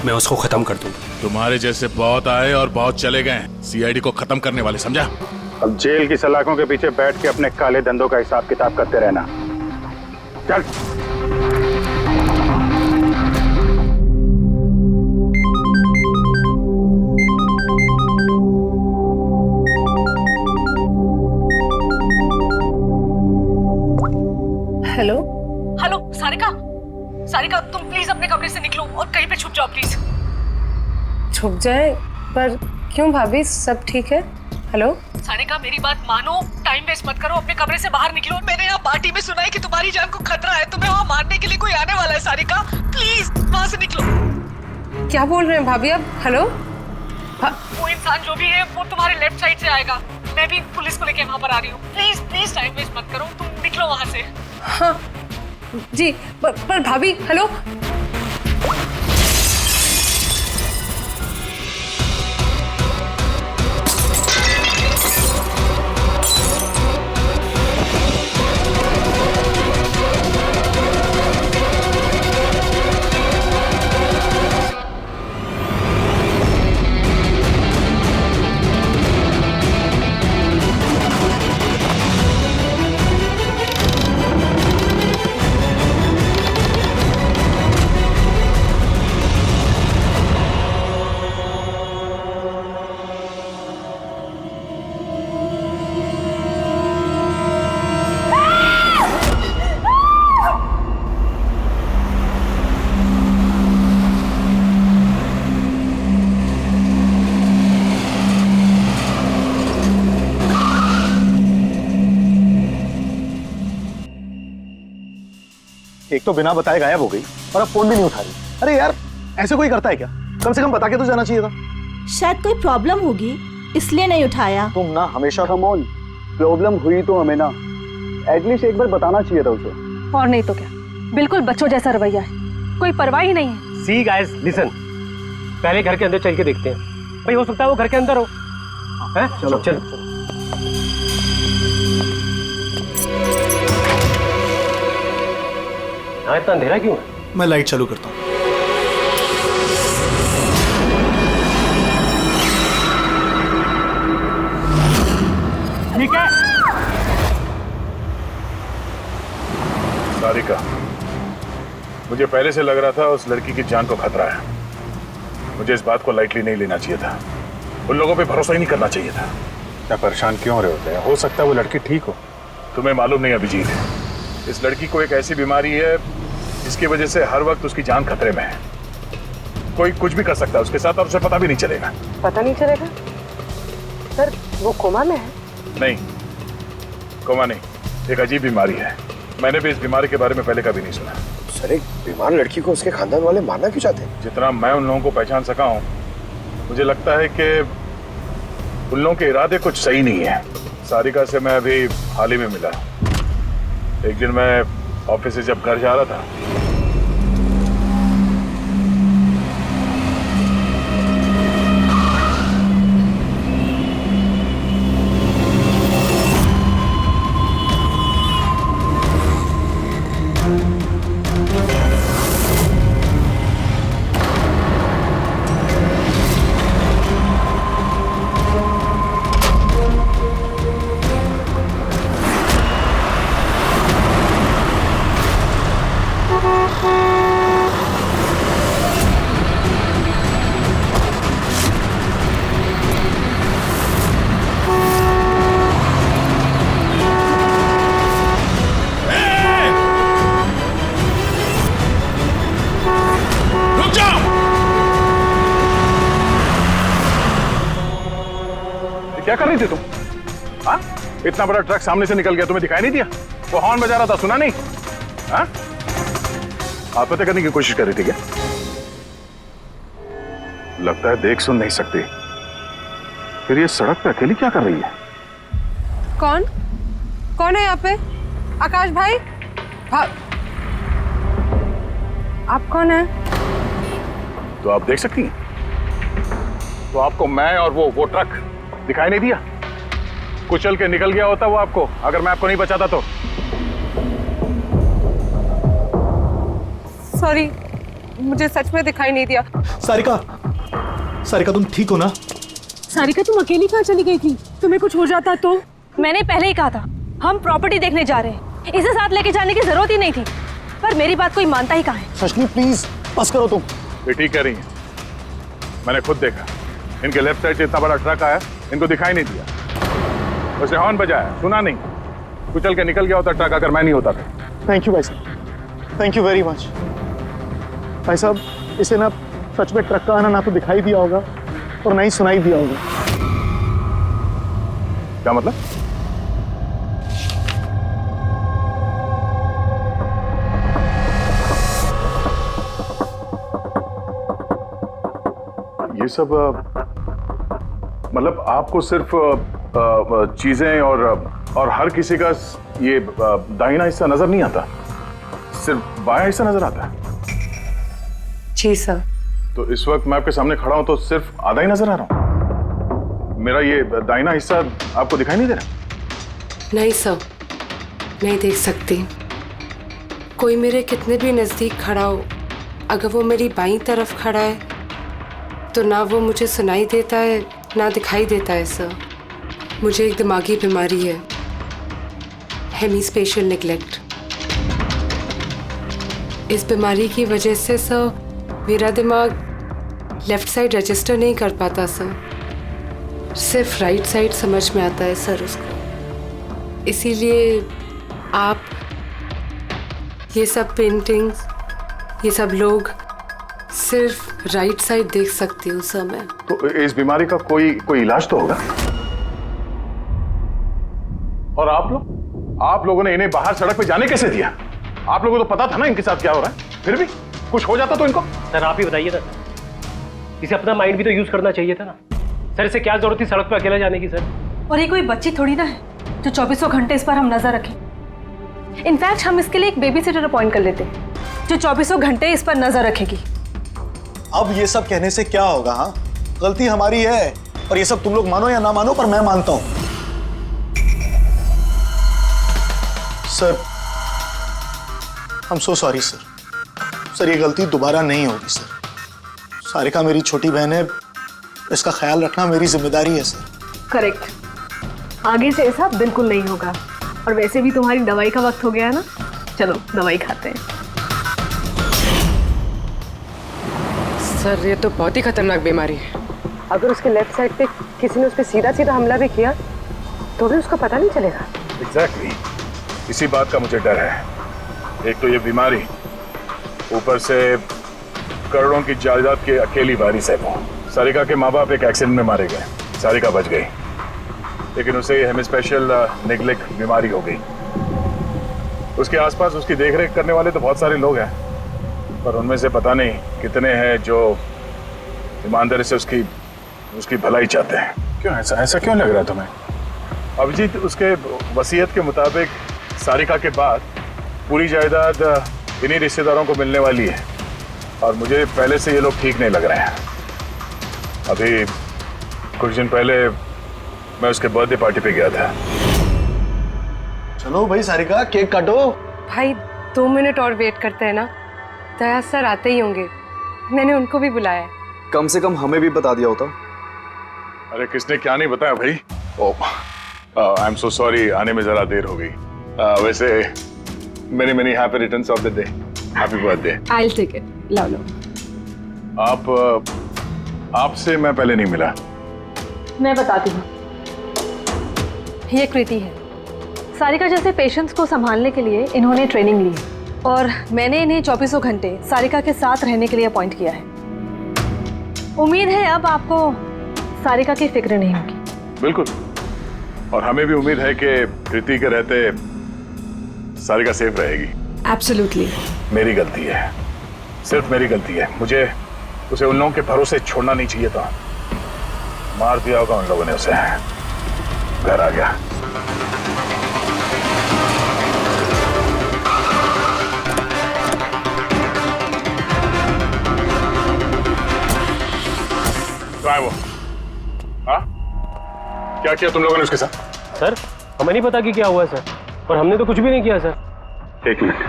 Speaker 15: मैं उसको खत्म कर दूंगा।
Speaker 8: तुम्हारे जैसे बहुत आए और बहुत चले गए, सीआईडी को खत्म करने वाले, समझा?
Speaker 4: अब जेल की सलाखों के पीछे बैठ के अपने काले धंधों का हिसाब किताब करते रहना। चल।
Speaker 6: हेलो
Speaker 12: हेलो सारिका, सारिका तुम प्लीज अपने कमरे से निकलो और कहीं पे छुप जाओ प्लीज।
Speaker 6: छुप जाए? पर क्यों भाभी, सब ठीक है? हेलो
Speaker 12: सारिका मेरी बात मानो, टाइम वेस्ट मत करो, अपने कमरे से बाहर निकलो। मैंने यहाँ पार्टी में सुना है कि तुम्हारी जान को खतरा है, तुम्हें वहाँ मारने के लिए कोई आने वाला है। सारिका प्लीज वहाँ से निकलो।
Speaker 6: क्या बोल रहे हैं भाभी आप? हेलो
Speaker 12: वो इंसान जो भी है वो तुम्हारे लेफ्ट साइड से आएगा। मैं भी पुलिस को लेके वहाँ पर आ रही हूँ। प्लीज प्लीज टाइम वेस्ट मत करो, तुम निकलो वहाँ से।
Speaker 6: हाँ जी, पर भाभी हेलो।
Speaker 11: एक तो बिना बताए गायब हो गई और अब फोन भी नहीं उठा रही। अरे यार, ऐसे कोई करता है क्या? कम से कम बता के तो जाना चाहिए था।
Speaker 16: शायद कोई प्रॉब्लम होगी इसलिए नहीं उठाया।
Speaker 14: तुम ना हमेशा कम ऑन, प्रॉब्लम हुई तो हमें ना एटलीस्ट एक बार बताना चाहिए था उसे।
Speaker 6: और नहीं तो क्या, बिल्कुल बच्चों जैसा रवैया है, कोई परवाह ही नहीं है।
Speaker 2: सी गाइस लिसन, पहले घर के अंदर चल के देखते हैं। भाई हो सकता है वो घर के अंदर हो। हैं? चलो चलो। हाँ, इतना अंधेरा क्यों है?
Speaker 11: मैं लाइट चालू करता हूँ।
Speaker 2: ठीक है।
Speaker 8: सारिका, मुझे पहले से लग रहा था उस लड़की की जान को खतरा है। मुझे इस बात को लाइटली नहीं लेना चाहिए था, उन लोगों पे भरोसा ही नहीं करना चाहिए था।
Speaker 4: क्या परेशान क्यों रहे होते हैं? हो सकता है वो लड़की ठीक हो।
Speaker 8: तुम्हें मालूम नहीं अभिजीत, इस लड़की को एक ऐसी बीमारी है जिसकी वजह से हर वक्त उसकी जान खतरे में है। कोई कुछ भी कर सकता है उसके साथ और उसे पता भी नहीं चलेगा।
Speaker 6: पता नहीं चलेगा? सर वो कोमा में है?
Speaker 8: नहीं, कोमा नहीं, एक अजीब बीमारी है। मैंने भी इस बीमारी के बारे में पहले कभी नहीं सुना।
Speaker 3: सर, एक बीमार लड़की को उसके खानदान वाले मारना क्यों चाहते हैं?
Speaker 8: जितना मैं उन लोगों को पहचान सका हूँ, मुझे लगता है कि उन लोगों के इरादे कुछ सही नहीं है। सारिका से मैं अभी हाल ही में मिला। एक दिन मैं ऑफिस से जब घर जा रहा था,
Speaker 5: रही थी तुम? हाँ, इतना बड़ा ट्रक सामने से निकल गया, तुम्हें दिखाई नहीं दिया? वो हॉर्न बजा रहा था, सुना नहीं? हाँ, आप पता करने की कोशिश कर रही थी क्या? लगता है देख सुन नहीं सकती। फिर ये सड़क पे अकेली क्या कर रही है?
Speaker 17: कौन कौन है यहाँ पे? आकाश भाई, आप कौन है?
Speaker 5: तो आप देख सकती हैं? तो आपको मैं और वो ट्रक दिखाई नहीं दिया? कुचल के निकल गया होता वो आपको, अगर मैं आपको नहीं बचाता तो।
Speaker 17: सॉरी, मुझे सच में दिखाई नहीं दिया।
Speaker 11: सारिका, सारिका तुम ठीक हो ना?
Speaker 16: सारिका तुम अकेली कहाँ चली गई थी? तुम्हें कुछ हो जाता तो? मैंने पहले ही कहा था हम प्रॉपर्टी देखने जा रहे हैं, इसे साथ लेके जाने की जरूरत ही नहीं थी, पर मेरी बात कोई मानता ही कहाँ है।
Speaker 5: सचनी प्लीज बस करो तुम। ये ठीक कह रही हैं, मैंने खुद देखा, इनके लेफ्ट साइड से इतना बड़ा ट्रक आया, इनको दिखाई नहीं दिया, उसने हॉर्न बजाया, सुना नहीं, कुचल के निकल गया होता ट्रक अगर मैं नहीं होता था।
Speaker 11: थैंक यू भाई साहब, थैंक यू वेरी मच। भाई साहब, इसे ना सच में ट्रक का आना ना तो दिखाई दिया होगा और ना ही सुनाई दिया होगा।
Speaker 5: क्या मतलब? ये सब मतलब आपको सिर्फ चीजें और हर किसी का ये दाहिना हिस्सा नजर नहीं आता, सिर्फ बायां हिस्सा नजर आता है?
Speaker 12: जी सर।
Speaker 5: तो इस वक्त मैं आपके सामने खड़ा हूं तो सिर्फ आधा ही नजर आ रहा हूं? मेरा ये दाहिना हिस्सा आपको दिखाई नहीं दे रहा?
Speaker 12: नहीं सर, नहीं देख सकती। कोई मेरे कितने भी नजदीक खड़ा हो, अगर वो मेरी बाईं तरफ खड़ा है तो ना वो मुझे सुनाई देता है ना दिखाई देता है सर। मुझे एक दिमागी बीमारी है, हेमीस्पेशियल नेग्लेक्ट। इस बीमारी की वजह से सर मेरा दिमाग लेफ्ट साइड रजिस्टर नहीं कर पाता सर, सिर्फ राइट साइड समझ में आता है सर उसको। इसीलिए आप ये सब पेंटिंग्स, ये सब लोग सिर्फ राइट साइड देख सकती हूँ सर मैं।
Speaker 5: तो इस बीमारी का कोई इलाज तो होगा? और आप लोगों ने इन्हें बाहर सड़क पे जाने कैसे दिया? आप लोगों को तो पता था ना इनके साथ क्या हो रहा है, फिर भी कुछ हो जाता तो इनको?
Speaker 15: सर आप ही बताइए ना, इसे अपना माइंड भी तो यूज करना चाहिए था ना सर। इसे क्या जरूरत थी सड़क पे अकेला जाने की सर?
Speaker 16: और ये कोई बच्ची थोड़ी ना है जो 24 घंटे इस पर हम नजर रखें। इनफैक्ट हम इसके लिए एक बेबी सिटर अपॉइंट कर लेते जो 24 घंटे इस पर नजर रखेगी।
Speaker 11: अब ये सब कहने से क्या होगा? हाँ, गलती हमारी है और ये सब तुम लोग मानो या ना मानो पर मैं मानता हूं। Sir I am so sorry sir. Sir ये गलती दोबारा नहीं होगी सर। सारिका मेरी छोटी बहन है, इसका ख्याल रखना मेरी जिम्मेदारी है सर।
Speaker 6: करेक्ट, आगे से ऐसा बिल्कुल नहीं होगा। और वैसे भी तुम्हारी दवाई का वक्त हो गया है ना, चलो दवाई खाते हैं।
Speaker 12: सर ये तो बहुत ही खतरनाक बीमारी है।
Speaker 6: अगर उसके लेफ्ट साइड पे किसी ने उस पर सीधा सीधा हमला भी किया तो भी उसका पता नहीं चलेगा।
Speaker 5: एग्जैक्टली, इसी बात का मुझे डर है। एक तो ये बीमारी, ऊपर से करोड़ों की जायदाद के अकेली वारिस है वो। सारिका के माँ बाप एक एक्सीडेंट में मारे गए, सारिका बच गई, लेकिन उसे हेमीस्पेशियल नेग्लेक्ट बीमारी हो गई। उसके आसपास उसकी देखरेख करने वाले तो बहुत सारे लोग हैं, पर उनमें से पता नहीं कितने हैं जो ईमानदारी से उसकी भलाई चाहते हैं। क्यों ऐसा क्यों लग रहा है तुम्हें? अभिजीत, उसके वसीयत के मुताबिक सारिका के बाद पूरी जायदाद इन्हीं रिश्तेदारों को मिलने वाली है, और मुझे पहले से ये लोग ठीक नहीं लग रहे हैं। अभी कुछ दिन पहले मैं उसके बर्थडे पार्टी पे गया था।
Speaker 11: चलो भाई सारिका, केक काटो।
Speaker 12: भाई 2 मिनट और वेट करते हैं ना, दया सर आते ही होंगे, मैंने उनको भी बुलाया।
Speaker 14: कम से कम हमें भी बता दिया होता।
Speaker 5: अरे किसने क्या नहीं बताया भाई। आई एम सो सॉरी, आने में जरा देर हो गई। वैसे many happy returns of the day, happy birthday.
Speaker 6: I will take it, लो लो।
Speaker 5: आपसे मैं पहले नहीं मिला।
Speaker 6: मैं बताती हूँ,
Speaker 16: ये कृति है। सारिका जैसे पेशेंट्स को संभालने के लिए इन्होंने ट्रेनिंग ली है और मैंने इन्हें 24 घंटे सारिका के साथ रहने के लिए अपॉइंट किया है। उम्मीद है अब आपको सारिका की फिक्र नहीं होगी।
Speaker 5: बिल्कुल, और हमें भी उम्मीद है कि कृति के रहते सारिका सेफ रहेगी।
Speaker 12: एब्सोल्युटली।
Speaker 5: मेरी गलती है, सिर्फ मेरी गलती है। मुझे उसे उन लोगों के भरोसे छोड़ना नहीं चाहिए था। मार दिया होगा उन लोगों ने उसे। घर आ गया। तो आए वो, हाँ? क्या किया तुम लोगों ने उसके साथ?
Speaker 2: सर हमें नहीं पता कि क्या हुआ सर, और हमने तो कुछ भी नहीं किया सर।
Speaker 4: एक मिनट,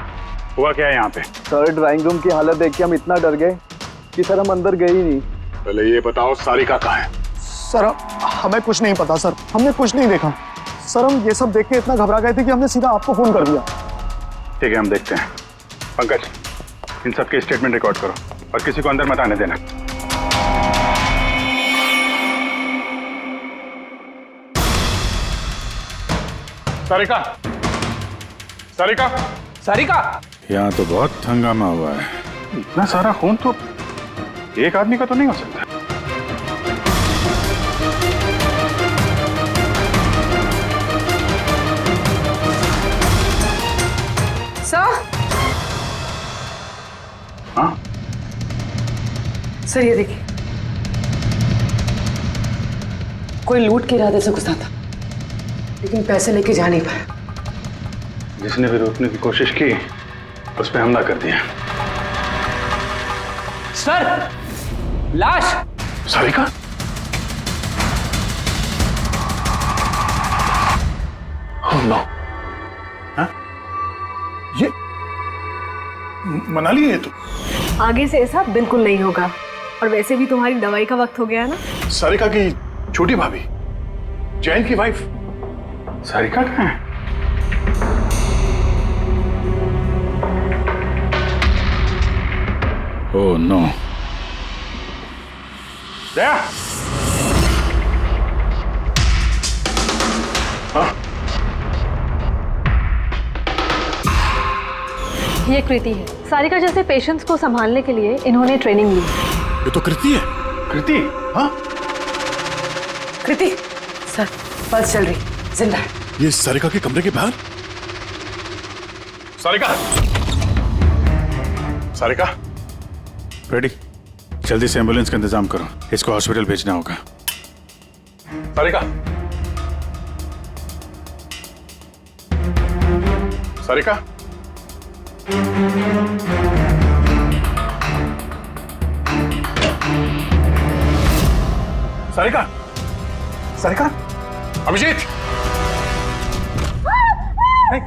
Speaker 4: हुआ क्या है यहाँ पे?
Speaker 14: सर ड्राइंग रूम की हालत देख के हम इतना डर गए कि सर हम अंदर गए ही नहीं।
Speaker 5: पहले ये बताओ सारिका कहाँ है?
Speaker 18: सर हमें कुछ नहीं पता सर, हमने कुछ नहीं देखा सर। हम ये सब देख के इतना घबरा गए थे कि हमने सीधा आपको फोन कर दिया।
Speaker 4: ठीक है, हम देखते हैं। पंकज, इन सब के स्टेटमेंट रिकॉर्ड करो और किसी को अंदर मत आने देना।
Speaker 5: सारिका, सारिका,
Speaker 2: सारिका!
Speaker 4: यहाँ तो बहुत हंगामा हुआ है। इतना सारा खून तो एक आदमी का तो नहीं हो सकता।
Speaker 12: सर,
Speaker 4: हाँ
Speaker 12: सर ये देखिए, कोई लूट के इरादे से घुसा था लेकिन पैसे लेके जा नहीं पाया।
Speaker 4: जिसने भी रोकने की कोशिश की उस पर हमला कर दिया।
Speaker 2: सर लाश!
Speaker 5: सारिका? Oh no! हाँ? ये मनाली है तो?
Speaker 16: आगे से ऐसा बिल्कुल नहीं होगा, और वैसे भी तुम्हारी दवाई का वक्त हो गया है ना।
Speaker 5: सारिका की छोटी भाभी, जैन की वाइफ।
Speaker 4: सारिका कहाँ है? Oh no.
Speaker 5: दया! हाँ?
Speaker 16: ये कृति है। सारिका जैसे पेशेंट्स को संभालने के लिए इन्होंने ट्रेनिंग ली।
Speaker 8: ये तो कृति है।
Speaker 5: कृति? हाँ?
Speaker 12: कृति, सर पल्स चल रही, जिंदा है।
Speaker 8: ये सारिका के कमरे के बाहर।
Speaker 5: सारिका! सारिका!
Speaker 4: रेडी, जल्दी से एम्बुलेंस का इंतजाम करो, इसको हॉस्पिटल भेजना होगा।
Speaker 5: सारिका! सारिका! सारिका! सारिका! अभिजीत! नहीं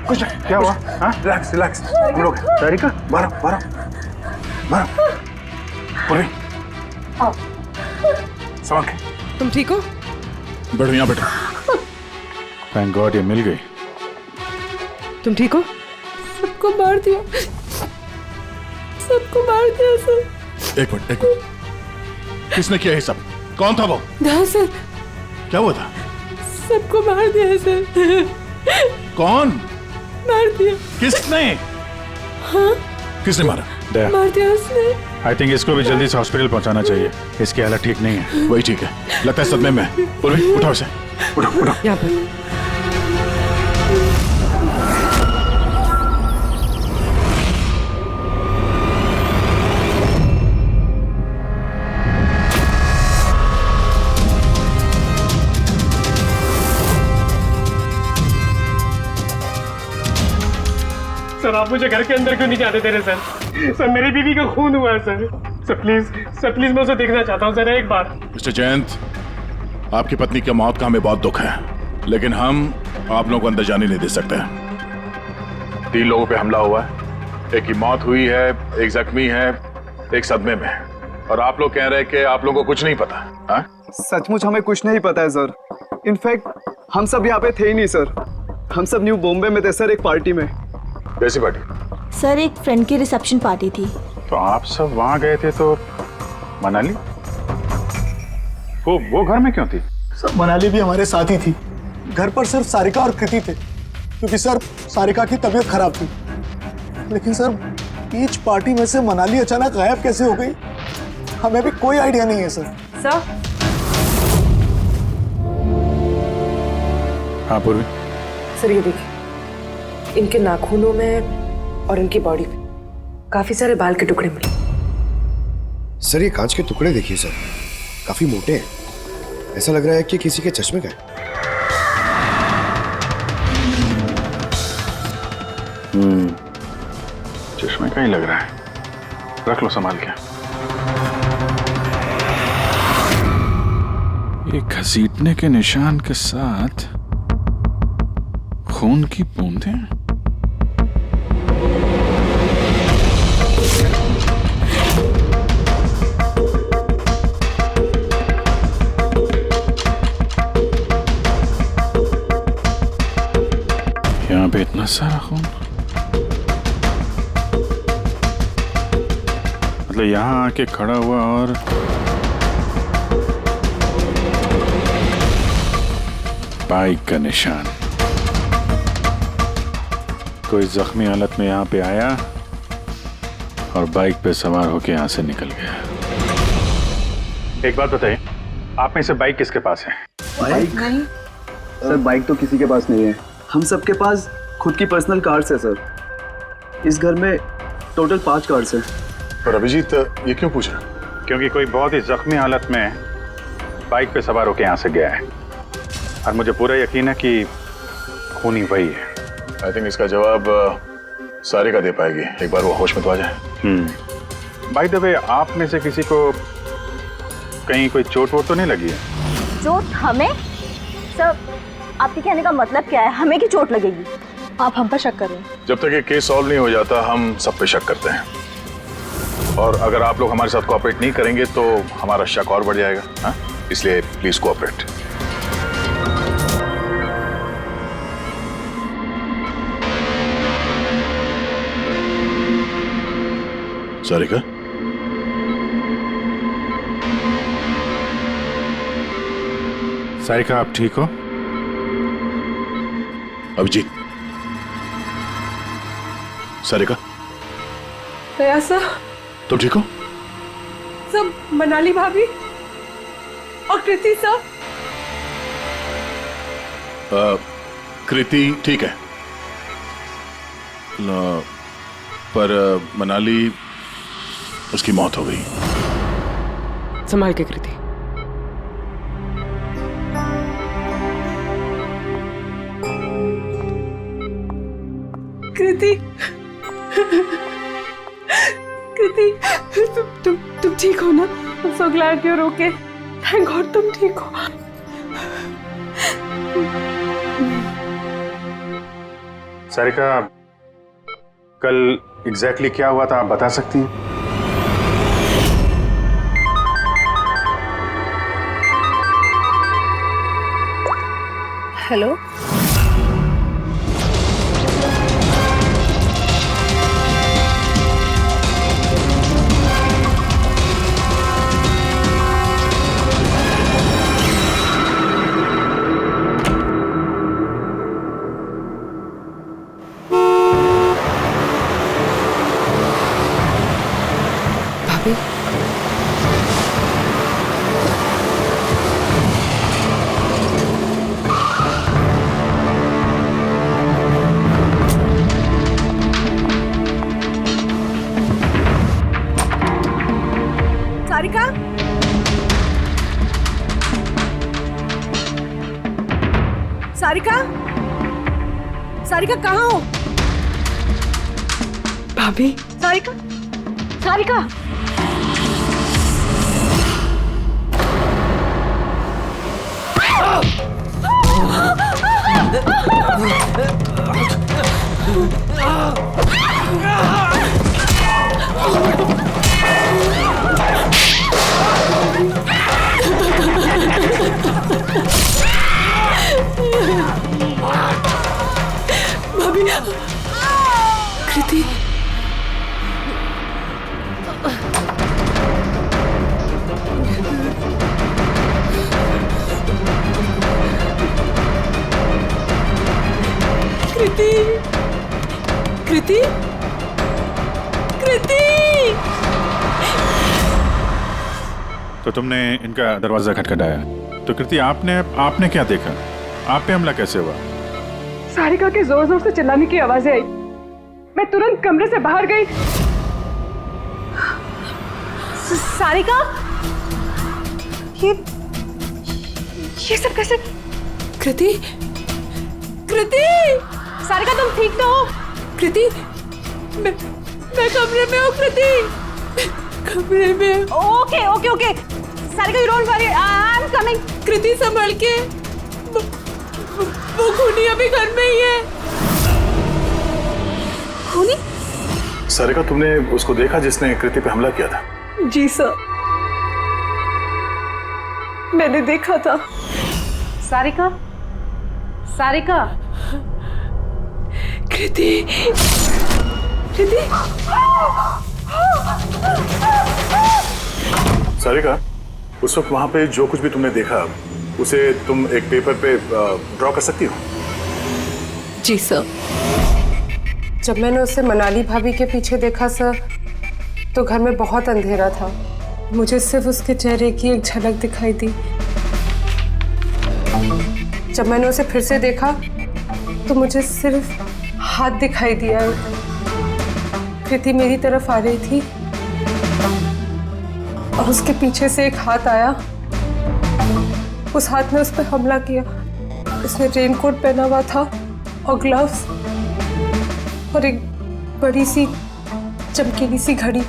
Speaker 5: कुछ
Speaker 4: क्या हुआ? हाँ?
Speaker 5: रिलैक्स रिलैक्स, हम लोग सारिका मारो पूरी संभाल के।
Speaker 12: तुम ठीक हो?
Speaker 8: बैठो यहाँ बैठो।
Speaker 4: थैंक गॉड ये मिल गई।
Speaker 12: तुम ठीक हो?
Speaker 9: सबको मार दिया, सबको मार दिया सर।
Speaker 8: एक मिनट। किसने किया ये सब? कौन था वो?
Speaker 9: हाँ सर।
Speaker 8: क्या हुआ था?
Speaker 9: सबको मार दिया सर।
Speaker 8: कौन
Speaker 9: मार दिया?
Speaker 8: किसने?
Speaker 9: हाँ?
Speaker 8: किसने मारा?
Speaker 4: दया,
Speaker 9: मार दिया उसने।
Speaker 4: आई थिंक इसको भी जल्दी से हॉस्पिटल पहुंचाना चाहिए, इसकी हालत ठीक नहीं है।
Speaker 8: वही ठीक है, लगता है सदमे में। पूर्वी उठाओ इसे, उठाओ।
Speaker 12: यहाँ पर।
Speaker 2: सर आप मुझे घर के अंदर क्यों नहीं जाने दे रहे सर? सर मेरी बीवी का खून हुआ है सर प्लीज मैं उसे देखना चाहता हूँ सर एक बार।
Speaker 8: मिस्टर जयंत, आपकी पत्नी की मौत का हमें बहुत दुख है, लेकिन हम आप लोगों को अंदर जाने नहीं दे सकते।
Speaker 5: 3 लोगों पे हमला हुआ है, एक की मौत हुई है, एक जख्मी है, एक सदमे में, और आप लोग कह रहे हैं कि आप लोगों को कुछ नहीं पता। हाँ?
Speaker 14: सचमुच हमें कुछ नहीं पता है सर। इनफैक्ट हम सब यहाँ पे थे ही नहीं सर। हम सब न्यू बॉम्बे में थे सर, एक पार्टी में।
Speaker 5: कैसी पार्टी?
Speaker 19: सर एक फ्रेंड की रिसेप्शन पार्टी थी।
Speaker 4: तो आप सब वहां गए थे तो मनाली वो घर में क्यों थी?
Speaker 18: सर मनाली भी हमारे साथ ही थी। घर पर सिर्फ सारिका और कृति थे, क्योंकि सर सारिका की तबीयत खराब थी। लेकिन सर बीच पार्टी में से मनाली अचानक गायब कैसे हो गई, हमें भी कोई आइडिया नहीं है सर।
Speaker 12: सर
Speaker 4: हाँ पूर्वी।
Speaker 12: सर ये देखिए, इनके नाखूनों में और इनकी बॉडी पे काफी सारे बाल के टुकड़े मिले।
Speaker 3: सर ये कांच के टुकड़े देखिए सर, काफी मोटे हैं। ऐसा लग रहा है कि किसी के चश्मे का है।
Speaker 4: चश्मे का ही लग रहा है। रख लो संभाल के। ये घसीटने के निशान के साथ खून की बूंदें। यहाँ पे इतना सारा खून, मतलब यहाँ आके खड़ा हुआ और बाइक का निशान। कोई जख्मी हालत में यहाँ पे आया और बाइक पे सवार होके यहाँ से निकल गया। एक बात बताइए, आप में से बाइक किसके पास है?
Speaker 14: बाइक नहीं सर, बाइक तो किसी के पास नहीं है। हम सबके पास खुद की पर्सनल कार्स है सर। इस घर में टोटल 5 कार्स हैं।
Speaker 5: पर अभिजीत ये क्यों पूछ रहा?
Speaker 4: क्योंकि कोई बहुत ही जख्मी हालत में बाइक पे सवार होके यहाँ से गया है और मुझे पूरा यकीन है कि खूनी वही है।
Speaker 5: आई थिंक इसका जवाब सारिका दे पाएगी, एक बार वो होश में तो आ जाए।
Speaker 4: बाय द वे, आप में से किसी को कहीं कोई चोट वोट तो नहीं लगी है?
Speaker 19: चोट हमें? सर आपके कहने का मतलब क्या है? हमें की चोट लगेगी?
Speaker 16: आप हम पर शक कर रहे हैं?
Speaker 5: जब तक ये केस सॉल्व नहीं हो जाता हम सब पे शक करते हैं, और अगर आप लोग हमारे साथ कोऑपरेट नहीं करेंगे तो हमारा शक और बढ़ जाएगा। हाँ, इसलिए प्लीज कोऑपरेट।
Speaker 8: सारिका,
Speaker 4: सारिका आप ठीक हो?
Speaker 8: अभिजीत, सारिका
Speaker 17: दया सर,
Speaker 8: तुम ठीक हो?
Speaker 17: सब मनाली भाभी और कृति सर।
Speaker 8: कृति ठीक है, पर मनाली, उसकी मौत हो गई।
Speaker 12: संभाल के कृति।
Speaker 17: कृति, कृति, तुम ठीक हो ना? I'm so glad you're okay. Thank God तुम ठीक हो।
Speaker 4: सारिका, कल एग्जैक्टली क्या हुआ था आप बता सकती हैं?
Speaker 16: हेलो,
Speaker 17: सारिका, सारिका, सारिका कहाँ हो?
Speaker 12: भाभी।
Speaker 17: सारिका, सारिका,
Speaker 12: भाभी, कृति,
Speaker 17: कृति, कृति, कृति।
Speaker 4: तो तुमने इनका दरवाजा खटखटाया, तो कृति आपने क्या देखा?
Speaker 8: आप पे हमला कैसे हुआ?
Speaker 17: सारिका के जोर जोर से चिल्लाने की आवाजें आई। मैं तुरंत कमरे से बाहर गई।
Speaker 16: सारिका, ये सब कैसे?
Speaker 12: कृति, कृति,
Speaker 16: सारिका तुम ठीक तो हो?
Speaker 12: कृति, मैं कमरे में हूँ। कृति, कमरे में।
Speaker 16: Okay okay okay Sarika, you don't worry, I am coming.
Speaker 12: Kriti संभल के, वो खूनी अभी घर में ही है।
Speaker 16: खूनी?
Speaker 5: सारिका, तुमने उसको देखा जिसने कृति पे हमला किया था?
Speaker 17: जी सर, मैंने देखा था।
Speaker 16: सारिका, सारिका,
Speaker 12: कृति, कृति।
Speaker 5: सारिका, उस वक्त वहां पे जो कुछ भी तुमने देखा उसे तुम एक पेपर पे ड्रॉ कर सकती हो?
Speaker 12: जी सर।
Speaker 17: जब मैंने उसे मनाली भाभी के पीछे देखा सर, तो घर में बहुत अंधेरा था। मुझे सिर्फ उसके चेहरे की एक झलक दिखाई दी। जब मैंने उसे फिर से देखा तो मुझे सिर्फ हाथ दिखाई दिया। कृति मेरी तरफ आ रही थी और उसके पीछे से एक हाथ आया। उस हाथ ने उस पर हमला किया। उसने रेनकोट पहना हुआ था और ग्लव्स और एक बड़ी सी चमकीली सी घड़ी।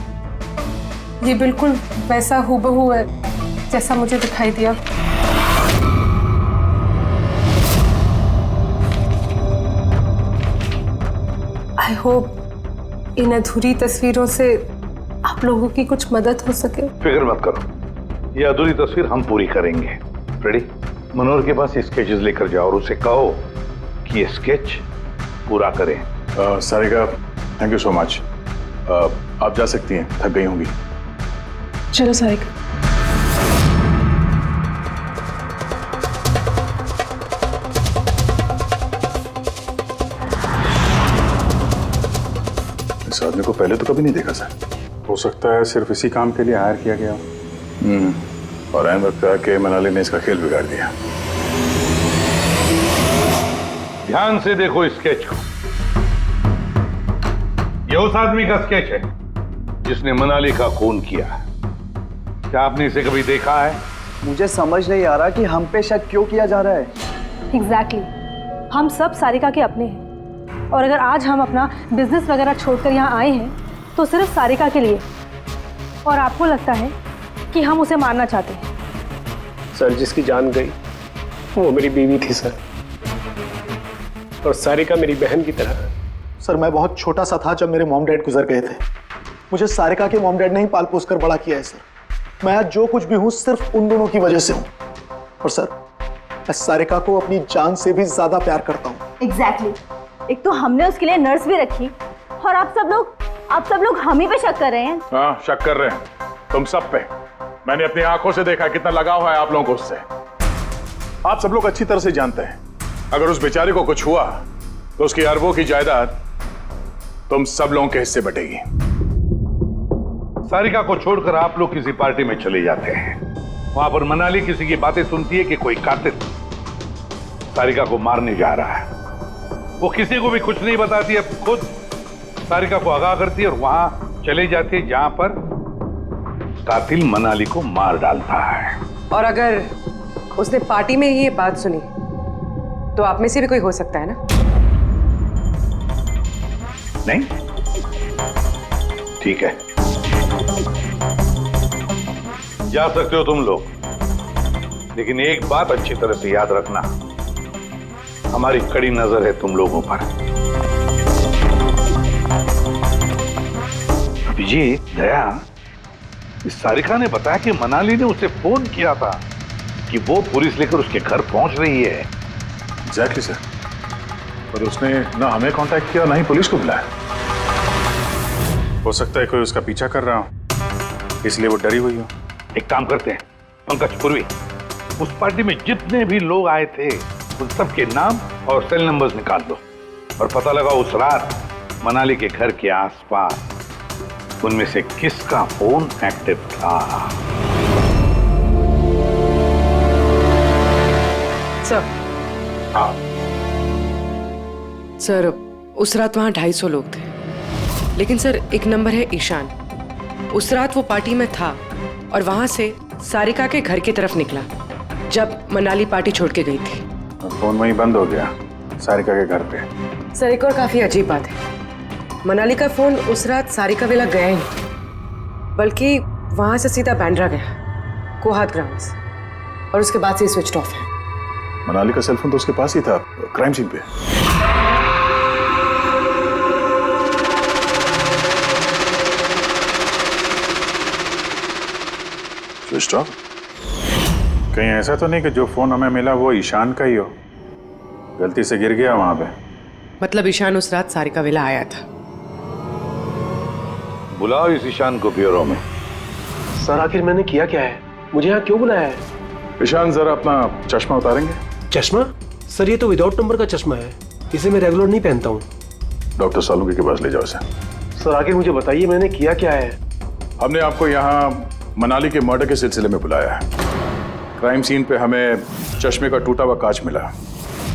Speaker 17: ये बिल्कुल वैसा हूबहू है जैसा मुझे दिखाई दिया। आई होप इन अधूरी तस्वीरों से आप लोगों की कुछ मदद हो सके।
Speaker 7: फिक्र मत करो, ये अधूरी तस्वीर हम पूरी करेंगे। रेडी? मनोहर के पास स्केचेस लेकर जाओ और उसे कहो कि ये स्केच पूरा करें।
Speaker 5: Sarika, thank you so much. आप जा सकती हैं, थक गई होंगी।
Speaker 17: चलो सारिका।
Speaker 5: इस आदमी को पहले तो कभी नहीं देखा सर।
Speaker 4: हो सकता है सिर्फ इसी काम के लिए हायर किया गया।
Speaker 5: और ऐन वक्त आके मनाली ने इसका खेल बिगाड़ दिया।
Speaker 7: ध्यान से देखो स्केच को। ये उस आदमी का स्केच है जिसने मनाली का खून किया। क्या आपने इसे कभी देखा है?
Speaker 14: मुझे समझ नहीं आ रहा कि हम पे शक क्यों किया जा रहा है।
Speaker 16: एग्जैक्टली, हम सब सारिका के अपने हैं और अगर आज हम अपना बिजनेस वगैरह छोड़कर यहाँ आए हैं तो सिर्फ सारिका के लिए। और आपको लगता है कि हम उसे मारना चाहते हैं?
Speaker 18: सर, जिसकी जान गई वो मेरी बीवी थी सर, और सारिका मेरी बहन की तरह। सर, मैं बहुत छोटा सा था जब मेरे मॉम डैड गुजर गए थे। मुझे सारिका के मॉम डैड ने ही पाल पोस कर बड़ा किया है सर। मैं आज जो कुछ भी हूँ सिर्फ उन दोनों की वजह से हूँ। और सर, मैं सारिका को अपनी जान से भी ज्यादा प्यार करता हूँ।
Speaker 19: एग्जैक्टली। एक तो हमने उसके लिए नर्स भी रखी और आप सब लोग हम ही पे शक कर रहे हैं।
Speaker 5: हाँ, शक कर रहे हैं तुम सब पे। मैंने अपनी आंखों से देखा कितना लगाव है आप लोगों को उससे। आप सब लोग अच्छी तरह से जानते हैं अगर उस बेचारे को कुछ हुआ तो उसकी अरबों की जायदाद तुम सब लोगों के हिस्से बटेगी।
Speaker 7: सारिका को छोड़कर आप लोग किसी पार्टी में चले जाते हैं। वहां पर मनाली किसी की बातें सुनती है कि कोई कातिल सारिका को मारने जा रहा है। वो किसी को भी कुछ नहीं बताती है, खुद सारिका को आगाह करती है और वहां चले जाती है जहां पर कातिल मनाली को मार डालता है।
Speaker 12: और अगर उसने पार्टी में ही ये बात सुनी तो आप में से भी कोई हो सकता है ना?
Speaker 7: नहीं? ठीक है, जा सकते हो तुम लोग, लेकिन एक बात अच्छी तरह से याद रखना, हमारी कड़ी नजर है तुम लोगों पर। अभिजीत, दया, इस सारिका ने बताया कि मनाली ने उसे फोन किया था कि वो पुलिस लेकर उसके घर पहुंच रही है।
Speaker 5: एग्जैक्टली सर, पर उसने ना हमें कांटेक्ट किया ना ही पुलिस को बुलाया।
Speaker 4: हो सकता है कोई उसका पीछा कर रहा हो, इसलिए वो डरी हुई हो।
Speaker 7: एक काम करते हैं पंकज, पूर्वी, उस पार्टी में जितने भी लोग आए थे उन सबके नाम और सेल नंबर्स निकाल दो और पता लगा उस रात मनाली के घर के आसपास उनमें से किसका फोन एक्टिव था।
Speaker 12: सर,
Speaker 7: हाँ।
Speaker 12: सर उस रात वहाँ 250 लोग थे, लेकिन सर एक नंबर है ईशान। उस रात वो पार्टी में था और वहाँ से सारिका के घर की तरफ निकला जब मनाली पार्टी छोड़ के गई थी।
Speaker 4: फोन वहीं बंद हो गया सारिका के घर पे।
Speaker 12: सर एक और काफी अजीब बात है, मनाली का फोन उस रात सारिका विला गया ही नहीं, बल्कि वहां से सीधा बांद्रा गया, कोहात ग्राउंड्स, और उसके बाद से स्विच ऑफ है।
Speaker 5: मनाली का सेलफोन तो उसके पास ही था क्राइम सीन पे।
Speaker 4: Switch off? कहीं ऐसा तो नहीं कि जो फोन हमें मिला वो ईशान का ही हो, गलती से गिर गया वहां पे?
Speaker 12: मतलब ईशान उस रात सारिका विला आया था।
Speaker 7: बुलाओ इस ईशान को ब्यूरो में।
Speaker 18: सर आखिर मैंने किया क्या है, मुझे यहाँ क्यों बुलाया है?
Speaker 4: ईशान जरा अपना चश्मा उतारेंगे?
Speaker 18: चश्मा? सर ये तो विदाउट नंबर का चश्मा है, इसे मैं रेगुलर नहीं पहनता हूँ।
Speaker 4: डॉक्टर सालुंके के पास ले जाओ इसे।
Speaker 18: सर आखिर मुझे बताइए मैंने किया क्या है?
Speaker 4: हमने आपको यहाँ मनाली के मर्डर के सिलसिले में बुलाया है। क्राइम सीन पे हमें चश्मे का टूटा हुआ कांच मिला,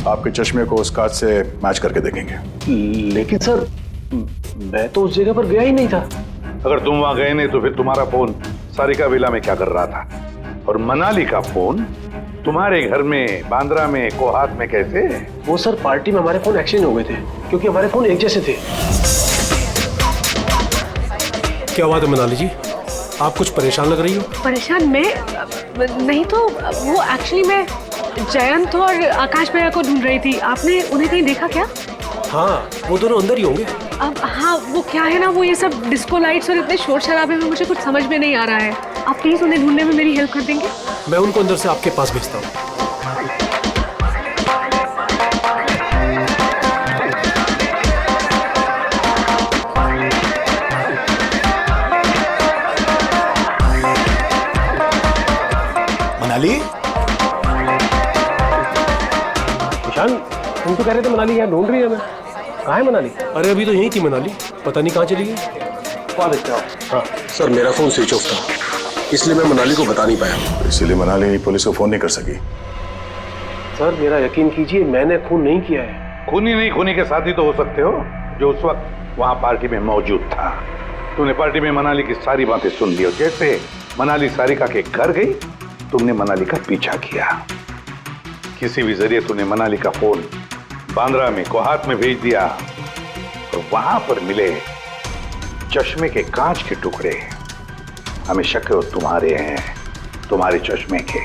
Speaker 4: आपके चश्मे को उस कांच से मैच करके देखेंगे।
Speaker 18: लेकिन सर मैं तो उस जगह पर गया ही नहीं था।
Speaker 7: अगर तुम वहां गए नहीं तो फिर तुम्हारा फोन सारिका विला में क्या कर रहा था? और मनाली का फोन तुम्हारे घर में बांद्रा में कोहात में कैसे?
Speaker 18: वो सर पार्टी में हमारे फोन एक्सचेंज हो गए थे, क्योंकि हमारे फोन एक जैसे थे। क्या बात है मनाली जी, आप कुछ परेशान लग रही हो?
Speaker 16: परेशान मैं नहीं तो वो एक्चुअली मैं जयंत और आकाश भैया को ढूंढ रही थी। आपने उन्हें कहीं देखा क्या?
Speaker 18: हाँ वो दोनों अंदर ही होंगे।
Speaker 16: अब हाँ वो क्या है ना, वो ये सब डिस्को लाइट्स और इतने शोर शराबे में मुझे कुछ समझ में नहीं आ रहा है। आप प्लीज उन्हें ढूंढने में मेरी हेल्प कर देंगे?
Speaker 18: मैं उनको अंदर से आपके पास भेजता हूँ।
Speaker 3: मनाली?
Speaker 18: ईशान तुम तो कह रहे थे मनाली यहाँ ढूंढ रही है। मैं कहाँ है मनाली? अरे अभी तो यहीं थी मनाली, पता नहीं कहाँ चली गई।
Speaker 3: हाँ सर मेरा फोन स्विच ऑफ था, इसलिए मैं मनाली को बता नहीं पाया।
Speaker 5: इसीलिए मनाली पुलिस को फोन नहीं कर सकी।
Speaker 18: सर मेरा यकीन कीजिए मैंने खून नहीं किया है।
Speaker 7: खूनी नहीं, खूनी के साथी तो हो सकते हो जो उस वक्त वहां पार्टी में मौजूद था। तूने पार्टी में मनाली की सारी बातें सुन ली और जैसे मनाली सारिका के घर गई तुमने मनाली का पीछा किया। किसी भी जरिए तूने मनाली का फोन बांद्रा में कोहात में भेज दिया और वहां पर मिले चश्मे के कांच के टुकड़े हमें शक है वो तुम्हारे हैं, तुम्हारे चश्मे के।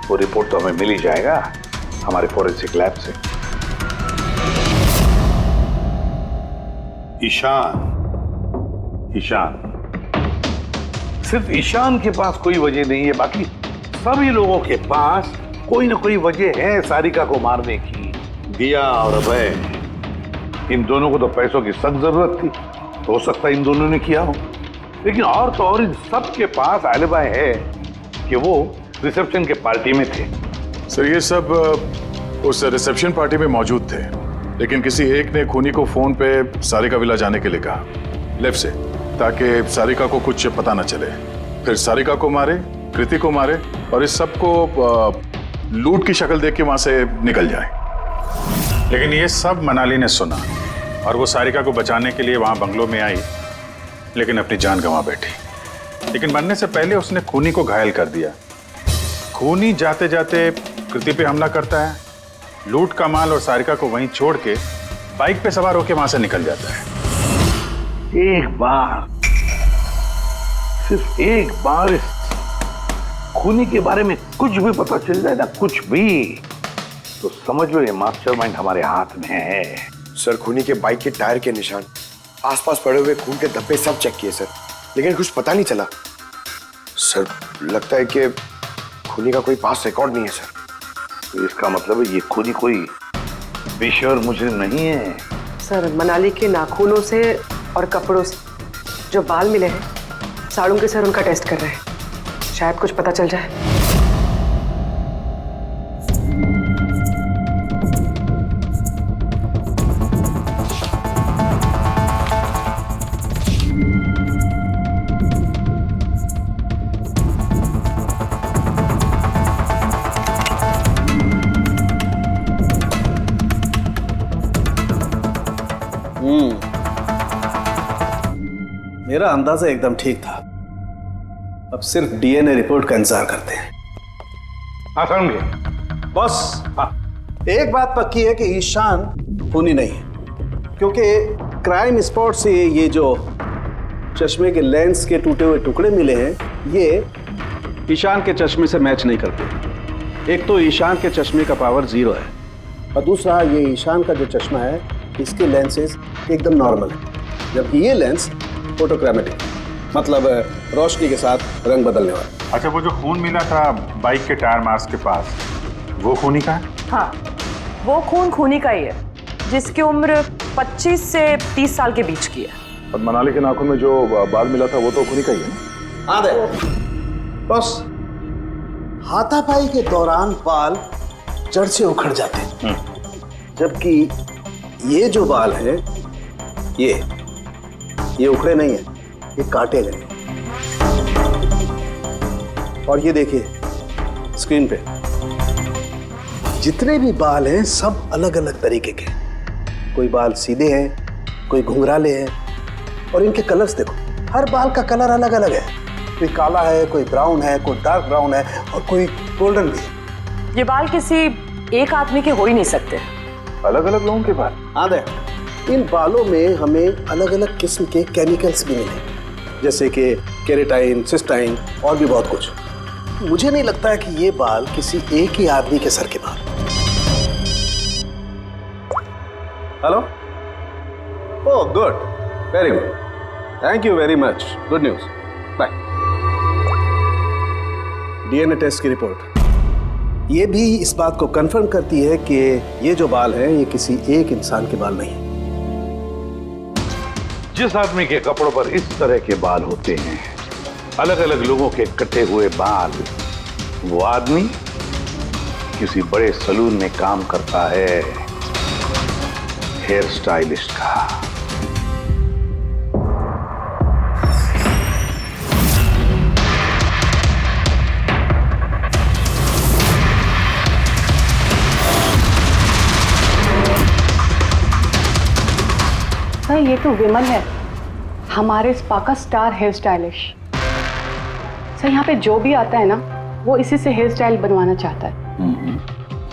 Speaker 7: वो रिपोर्ट तो हमें मिल ही जाएगा हमारे फोरेंसिक लैब से। ईशान सिर्फ ईशान के पास कोई वजह नहीं है, बाकी सभी लोगों के पास कोई ना कोई वजह है सारिका को मारने की। दिया और अभय, इन दोनों को तो पैसों की सख्त जरूरत थी, तो हो सकता है इन दोनों ने किया हो। लेकिन और तो और इन सब के पास एलिबाई है कि वो रिसेप्शन के पार्टी में थे।
Speaker 4: सर ये सब उस रिसेप्शन पार्टी में मौजूद थे, लेकिन किसी एक ने खूनी को फोन पे सारिका विला जाने के लिए कहा लेफ्ट से, ताकि सारिका को कुछ पता न चले। फिर सारिका को मारे, कृति को मारे और इस सब को लूट की शक्ल देख के वहां से निकल जाए। लेकिन ये सब मनाली ने सुना और वो सारिका को बचाने के लिए वहां बंगलों में आई, लेकिन अपनी जान गंवा बैठी। लेकिन मरने से पहले उसने खूनी को घायल कर दिया। खूनी जाते जाते कृति पे हमला करता है, लूट का माल और सारिका को वहीं छोड़ के बाइक पे सवार होकर वहां से निकल जाता है।
Speaker 7: एक बार, सिर्फ एक बार इस खूनी के बारे में कुछ भी पता चल जाए ना, कुछ भी, तो समझ लो ये मास्टरमाइंड हमारे हाथ में है।
Speaker 3: सर खूनी के बाइक के टायर के निशान, आसपास पड़े हुए खून के धब्बे सब चेक किए सर, लेकिन कुछ पता नहीं चला। सर लगता है कि खूनी का कोई पास रिकॉर्ड नहीं है सर।
Speaker 7: तो इसका मतलब है ये खूनी कोई पेशेवर मुजरिम नहीं है।
Speaker 12: सर मनाली के नाखूनों से और कपड़ों से जो बाल मिले हैं, सालुंके सर उनका टेस्ट कर रहे हैं, शायद कुछ पता चल जाए।
Speaker 14: मेरा अंदाजा एकदम ठीक था। अब सिर्फ डीएनए रिपोर्ट का इंतजार करते हैं।
Speaker 7: हाँ समझे
Speaker 14: बॉस, एक बात पक्की है कि ईशान खूनी नहीं है, क्योंकि क्राइम स्पॉट से ये जो चश्मे के लेंस के टूटे हुए टुकड़े मिले हैं, ये ईशान के चश्मे से मैच नहीं करते। एक तो ईशान के चश्मे का पावर 0 है, और दूसरा ये ईशान का जो चश्मा है इसके लेंसेज एकदम नॉर्मल है, जबकि ये लेंस फोटोक्रोमेटिक, मतलब रोशनी के साथ रंग बदलने वाला।
Speaker 4: अच्छा, वो जो खून मिला था बाइक के टायर मार्क्स के पास, वो खूनी का है?
Speaker 12: हाँ, वो खून खूनी का ही है, जिसकी उम्र 25 से 30 साल के बीच की है।
Speaker 5: और मनाली के नाखून में जो बाल मिला था वो तो खूनी का ही है ना?
Speaker 14: हाँ दे बस, हाथापाई के दौरान बाल जड़ से उखड़ जाते हैं, जबकि ये जो बाल है ये उखड़े नहीं है, ये काटे गए। और ये देखिए स्क्रीन पे जितने भी बाल हैं सब अलग अलग तरीके के, कोई बाल सीधे हैं, कोई घुंघराले हैं, और इनके कलर्स देखो, हर बाल का कलर अलग अलग है, कोई काला है, कोई ब्राउन है, कोई डार्क ब्राउन है, और कोई गोल्डन भी है।
Speaker 12: ये बाल किसी एक आदमी के हो ही नहीं सकते।
Speaker 5: अलग अलग लोगों के बाल?
Speaker 14: हाँ दे, इन बालों में हमें अलग अलग किस्म के केमिकल्स भी मिले, जैसे कि केराटिन, सिस्टाइन और भी बहुत कुछ। मुझे नहीं लगता है कि ये बाल किसी एक ही आदमी के सर के बाल। Hello, oh good, very good, thank you very much, good news, bye. DNA test की रिपोर्ट ये भी इस बात को कंफर्म करती है कि ये जो बाल हैं ये किसी एक इंसान के बाल नहीं।
Speaker 7: जिस आदमी के कपड़ों पर इस तरह के बाल होते हैं, अलग अलग लोगों के कटे हुए बाल, वो आदमी किसी बड़े सलून में काम करता है, हेयर स्टाइलिस्ट का।
Speaker 6: सर ये तो विमल है, हमारे स्पा का स्टार हेयर स्टाइलिश। सर यहाँ पे जो भी आता है ना, वो इसी से हेयर स्टाइल बनवाना चाहता है।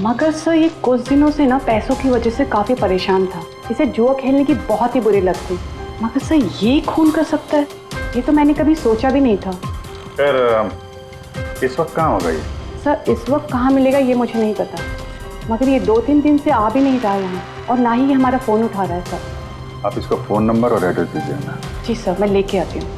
Speaker 6: मगर सर ये कुछ दिनों से ना पैसों की वजह से काफी परेशान था, इसे जुआ खेलने की बहुत ही बुरी लत थी। मगर सर ये खून कर सकता है, ये तो मैंने कभी सोचा भी नहीं था।
Speaker 4: फिर इस वक्त कहाँ होगा ये?
Speaker 6: सर इस वक्त कहाँ मिलेगा ये मुझे नहीं पता, मगर ये 2-3 दिन से आ भी नहीं रहा यहाँ, और ना ही ये हमारा फोन उठा रहा है। सर
Speaker 4: आप इसको फोन नंबर और एड्रेस दीजिए ना।
Speaker 6: जी सर, मैं लेके आती हूँ।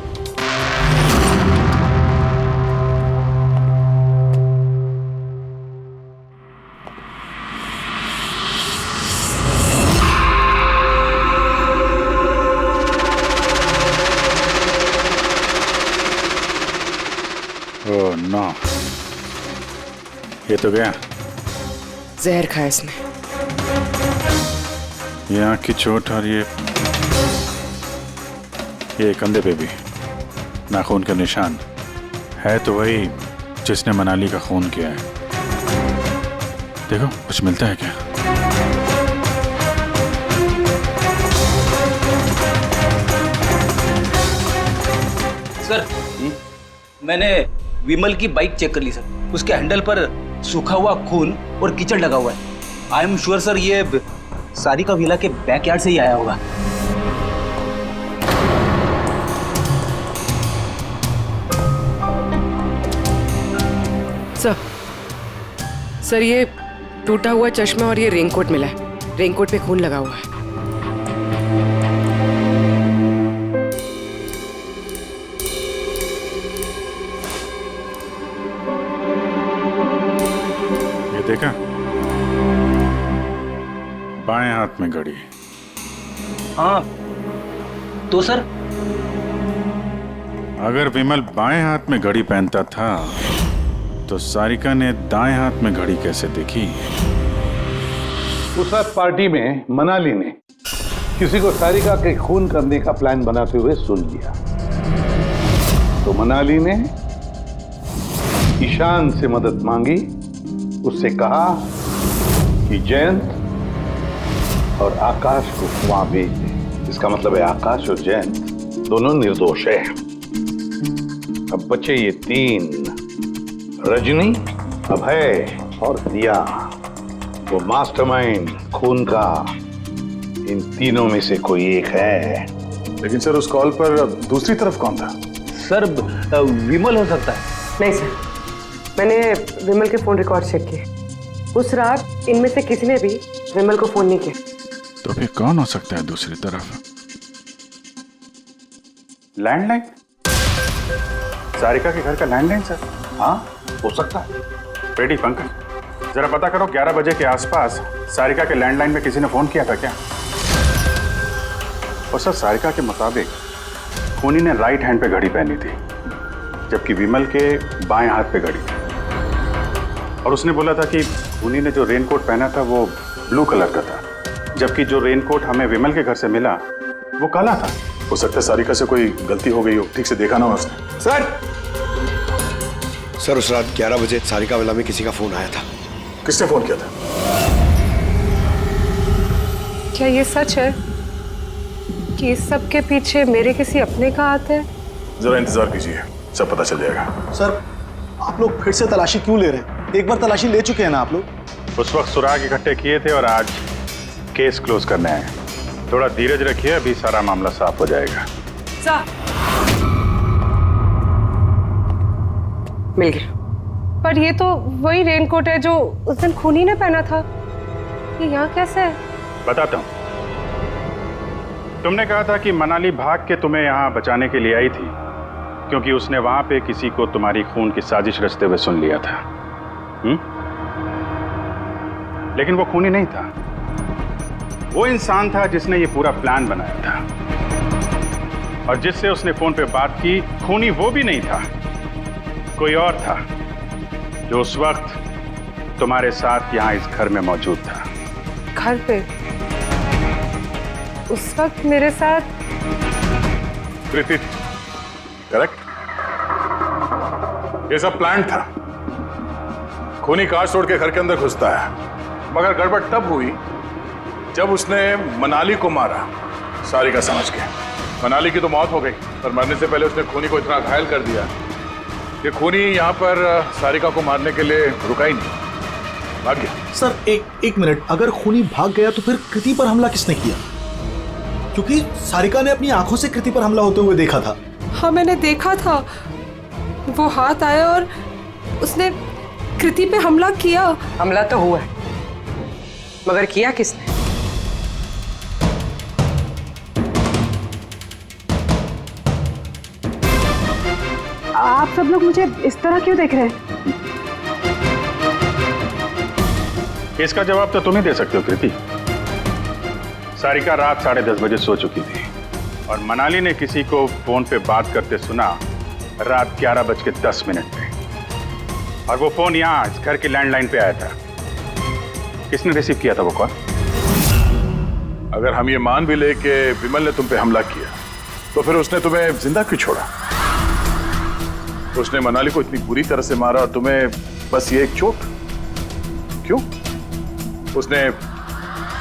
Speaker 4: ओह नो, ये तो गया।
Speaker 12: जहर खाया इसने।
Speaker 4: ये आँख की चोट और ये कंधे पे भी नाखून का निशान है, तो वही जिसने मनाली का खून किया है। देखो कुछ मिलता है क्या?
Speaker 10: सर मैंने विमल की बाइक चेक कर ली सर, उसके हैंडल पर सूखा हुआ खून और कीचड़ लगा हुआ है। आई एम श्योर सर ये सारिका विला के बैकयार्ड से ही आया होगा।
Speaker 12: सर ये टूटा हुआ चश्मा और ये रेनकोट मिला है, रेनकोट पे खून लगा हुआ है।
Speaker 4: ये देखा, बाएं हाथ में घड़ी।
Speaker 10: हाँ तो सर
Speaker 4: अगर विमल बाएं हाथ में घड़ी पहनता था तो सारिका ने दाएं हाथ में घड़ी कैसे देखी?
Speaker 7: उस रात पार्टी में मनाली ने किसी को सारिका के खून करने का प्लान बनाते हुए सुन लिया, तो मनाली ने ईशान से मदद मांगी, उससे कहा कि जयंत और आकाश को वहां भेज दे इसका मतलब है आकाश और जयंत दोनों निर्दोष है। अब बचे ये तीन, रजनी, अभय और दिया, वो मास्टरमाइंड खून का इन तीनों में से कोई एक है।
Speaker 4: लेकिन सर उस कॉल पर दूसरी तरफ कौन था?
Speaker 10: सर विमल हो सकता है।
Speaker 12: नहीं सर, मैंने विमल के फोन रिकॉर्ड चेक किए। उस रात इनमें से किसी ने भी विमल को फोन नहीं किया।
Speaker 4: तो फिर कौन हो सकता है दूसरी तरफ? लैंडलाइन? सारिका के घर का लैंडलाइन सर?
Speaker 7: हाँ, हो सकता है।
Speaker 4: बेटी पंकज, जरा पता करो 11 बजे के आसपास सारिका के लैंडलाइन में किसी ने फोन किया था क्या? और सर सारिका के मुताबिक खूनी ने राइट हैंड पे घड़ी पहनी थी, जबकि विमल के बाएं हाथ पे घड़ी थी। और उसने बोला था कि खूनी ने जो रेनकोट पहना था वो ब्लू कलर का था, जबकि जो रेनकोट हमें विमल के घर से मिला वो काला था। हो सकता है सारिका से कोई गलती हो गई हो, ठीक से देखा ना हो उसने।
Speaker 3: सर उस रात 11 बजे सारिका विला में किसी का फोन आया था।
Speaker 4: किसने फोन किया था?
Speaker 17: क्या ये सच है कि इस सब के पीछे मेरे किसी अपने का हाथ है?
Speaker 4: जरा इंतजार कीजिए, सब पता चल जाएगा।
Speaker 14: सर आप लोग फिर से तलाशी क्यों ले रहे हैं? एक बार तलाशी ले चुके हैं ना आप लोग।
Speaker 4: उस वक्त सुराग इकट्ठे किए थे और आज केस क्लोज करने आए। थोड़ा धीरज रखिए, अभी सारा मामला साफ हो जाएगा।
Speaker 12: मिल गया।
Speaker 17: पर ये तो वही रेनकोट है जो उस दिन खूनी ने पहना था। ये यहाँ कैसे है?
Speaker 4: बताता हूँ। तुमने कहा था कि मनाली भाग के तुम्हें यहाँ बचाने के लिए आई थी, क्योंकि उसने वहां पे किसी को तुम्हारी खून की साजिश रचते हुए सुन लिया था। लेकिन वो खूनी नहीं था, वो इंसान था जिसने ये पूरा प्लान बनाया था। और जिससे उसने फोन पे बात की, खूनी वो भी नहीं था, कोई और था जो उस वक्त तुम्हारे साथ यहाँ इस घर में मौजूद था।
Speaker 17: घर पे? उस वक्त मेरे साथ
Speaker 4: कृति, करेक्ट? ये सब प्लान था। खूनी कांच तोड़ के घर के अंदर घुसता है, मगर गड़बड़ तब हुई जब उसने मनाली को मारा, सारिका समझ के। मनाली की तो मौत हो गई, पर मरने से पहले उसने खूनी को इतना घायल कर दिया कि खूनी यहाँ पर सारिका को मारने के लिए रुका ही नहीं, भाग गया।
Speaker 18: सर एक मिनट, अगर खूनी भाग गया तो फिर कृति पर हमला किसने किया? क्योंकि सारिका ने अपनी आंखों से कृति पर हमला होते हुए देखा था।
Speaker 17: हाँ मैंने देखा था, वो हाथ आया और उसने कृति पे हमला किया।
Speaker 12: हमला तो हुआ है, मगर किया किसने?
Speaker 6: आप सब लोग मुझे इस तरह क्यों देख रहे हैं?
Speaker 4: इसका जवाब तो तुम ही दे सकते हो कृति। सारिका रात 10:30 बजे सो चुकी थी और मनाली ने किसी को फोन पे बात करते सुना रात 11:10 पे, और वो फोन यहाँ इस घर की लैंडलाइन पे आया था। किसने रिसीव किया था वो कॉल?
Speaker 5: अगर हम ये मान भी ले कि विमल ने तुम पे हमला किया, तो फिर उसने तुम्हें जिंदा क्यों छोड़ा? उसने मनाली को इतनी बुरी तरह से मारा और तुम्हें बस ये एक चोट? क्यों? उसने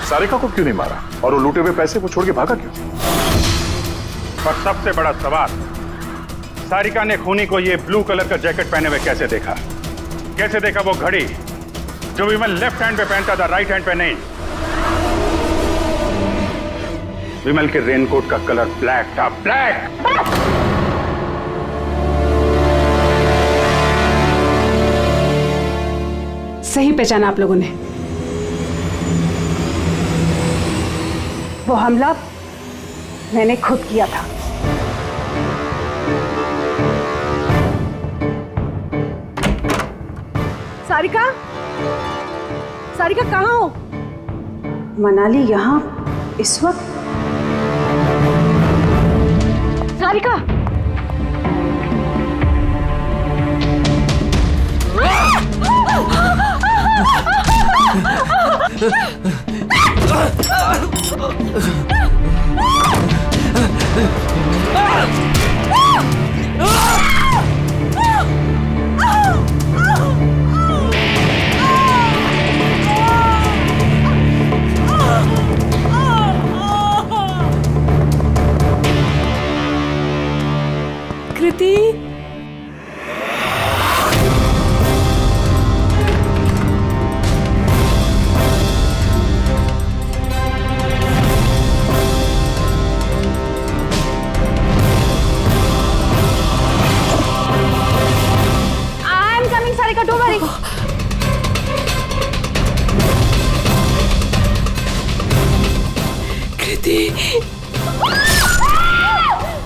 Speaker 5: सारिका को क्यों नहीं मारा? और वो लूटे हुए पैसे वो छोड़ के भागा क्यों?
Speaker 4: और सबसे बड़ा सवाल, सारिका ने खूनी को ये ब्लू कलर का जैकेट पहने हुए कैसे देखा? कैसे देखा वो घड़ी जो विमल लेफ्ट हैंड पे पहनता था, राइट हैंड पे नहीं? विमल के रेनकोट का कलर ब्लैक था, ब्लैक।
Speaker 6: सही पहचाना आप लोगों ने। वो हमला मैंने खुद किया था।
Speaker 16: सारिका, सारिका कहाँ हो?
Speaker 6: मनाली यहाँ इस वक्त?
Speaker 16: Sarika,
Speaker 17: Kriti
Speaker 19: I am coming Sarika, don't worry.
Speaker 17: Kriti,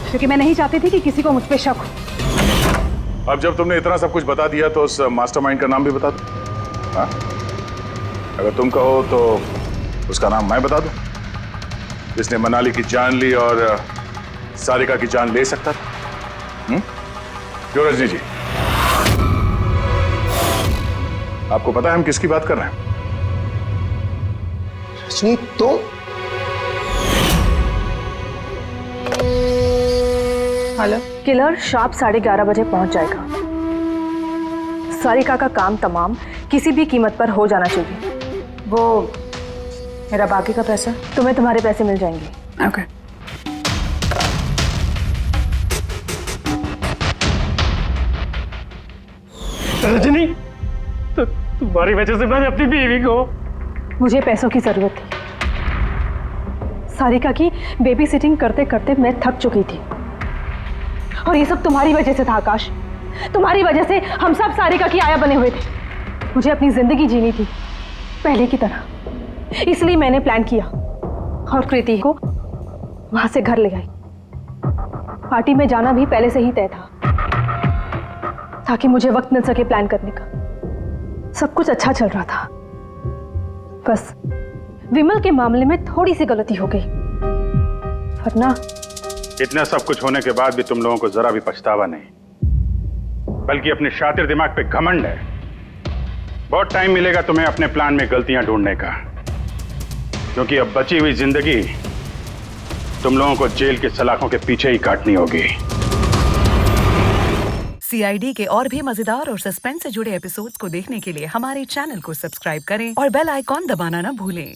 Speaker 16: क्योंकि मैं नहीं चाहती थी कि किसी को मुझ पे शक हो।
Speaker 4: अब जब तुमने इतना सब कुछ बता दिया तो उस मास्टरमाइंड का नाम भी बता दो। हाँ? अगर तुम कहो तो उसका नाम मैं बता दूं, जिसने मनाली की जान ली और सारिका की जान ले सकता था। क्यों रजनी जी, आपको पता है हम किसकी बात कर रहे हैं?
Speaker 3: रजनी तो
Speaker 16: हेलो,
Speaker 19: किलर शार्प 11:30 बजे पहुंच जाएगा। सारिका का काम तमाम किसी भी कीमत पर हो जाना चाहिए।
Speaker 16: वो मेरा बाकी का पैसा?
Speaker 19: तुम्हें तुम्हारे पैसे मिल जाएंगे।
Speaker 16: ओके।
Speaker 18: रजनी, तो तुम्हारी वजह से मैंने अपनी बीवी को।
Speaker 16: मुझे पैसों की जरूरत थी। सारिका की बेबी सिटिंग करते करते मैं थक चुकी थी, और ये सब तुम्हारी वजह से था आकाश। तुम्हारी वजह से हम सब सारिका की आया बने हुए थे। मुझे अपनी जिंदगी जीनी थी पहले की तरह, इसलिए मैंने प्लान किया और कृति को वहां से घर ले आई। पार्टी में जाना भी पहले से ही तय था, ताकि मुझे वक्त मिल सके प्लान करने का। सब कुछ अच्छा चल रहा था, बस विमल के मामले में थोड़ी सी गलती हो गई, वरना
Speaker 4: इतना सब कुछ होने के बाद भी तुम लोगों को जरा भी पछतावा नहीं, बल्कि अपने शातिर दिमाग पे घमंड है। बहुत टाइम मिलेगा तुम्हें अपने प्लान में गलतियां ढूंढने का, क्योंकि अब बची हुई जिंदगी तुम लोगों को जेल के सलाखों के पीछे ही काटनी होगी।
Speaker 20: CID के और भी मजेदार और सस्पेंस से जुड़े एपिसोड्स को देखने के लिए हमारे चैनल को सब्सक्राइब करें और बेल आइकॉन दबाना ना भूलें।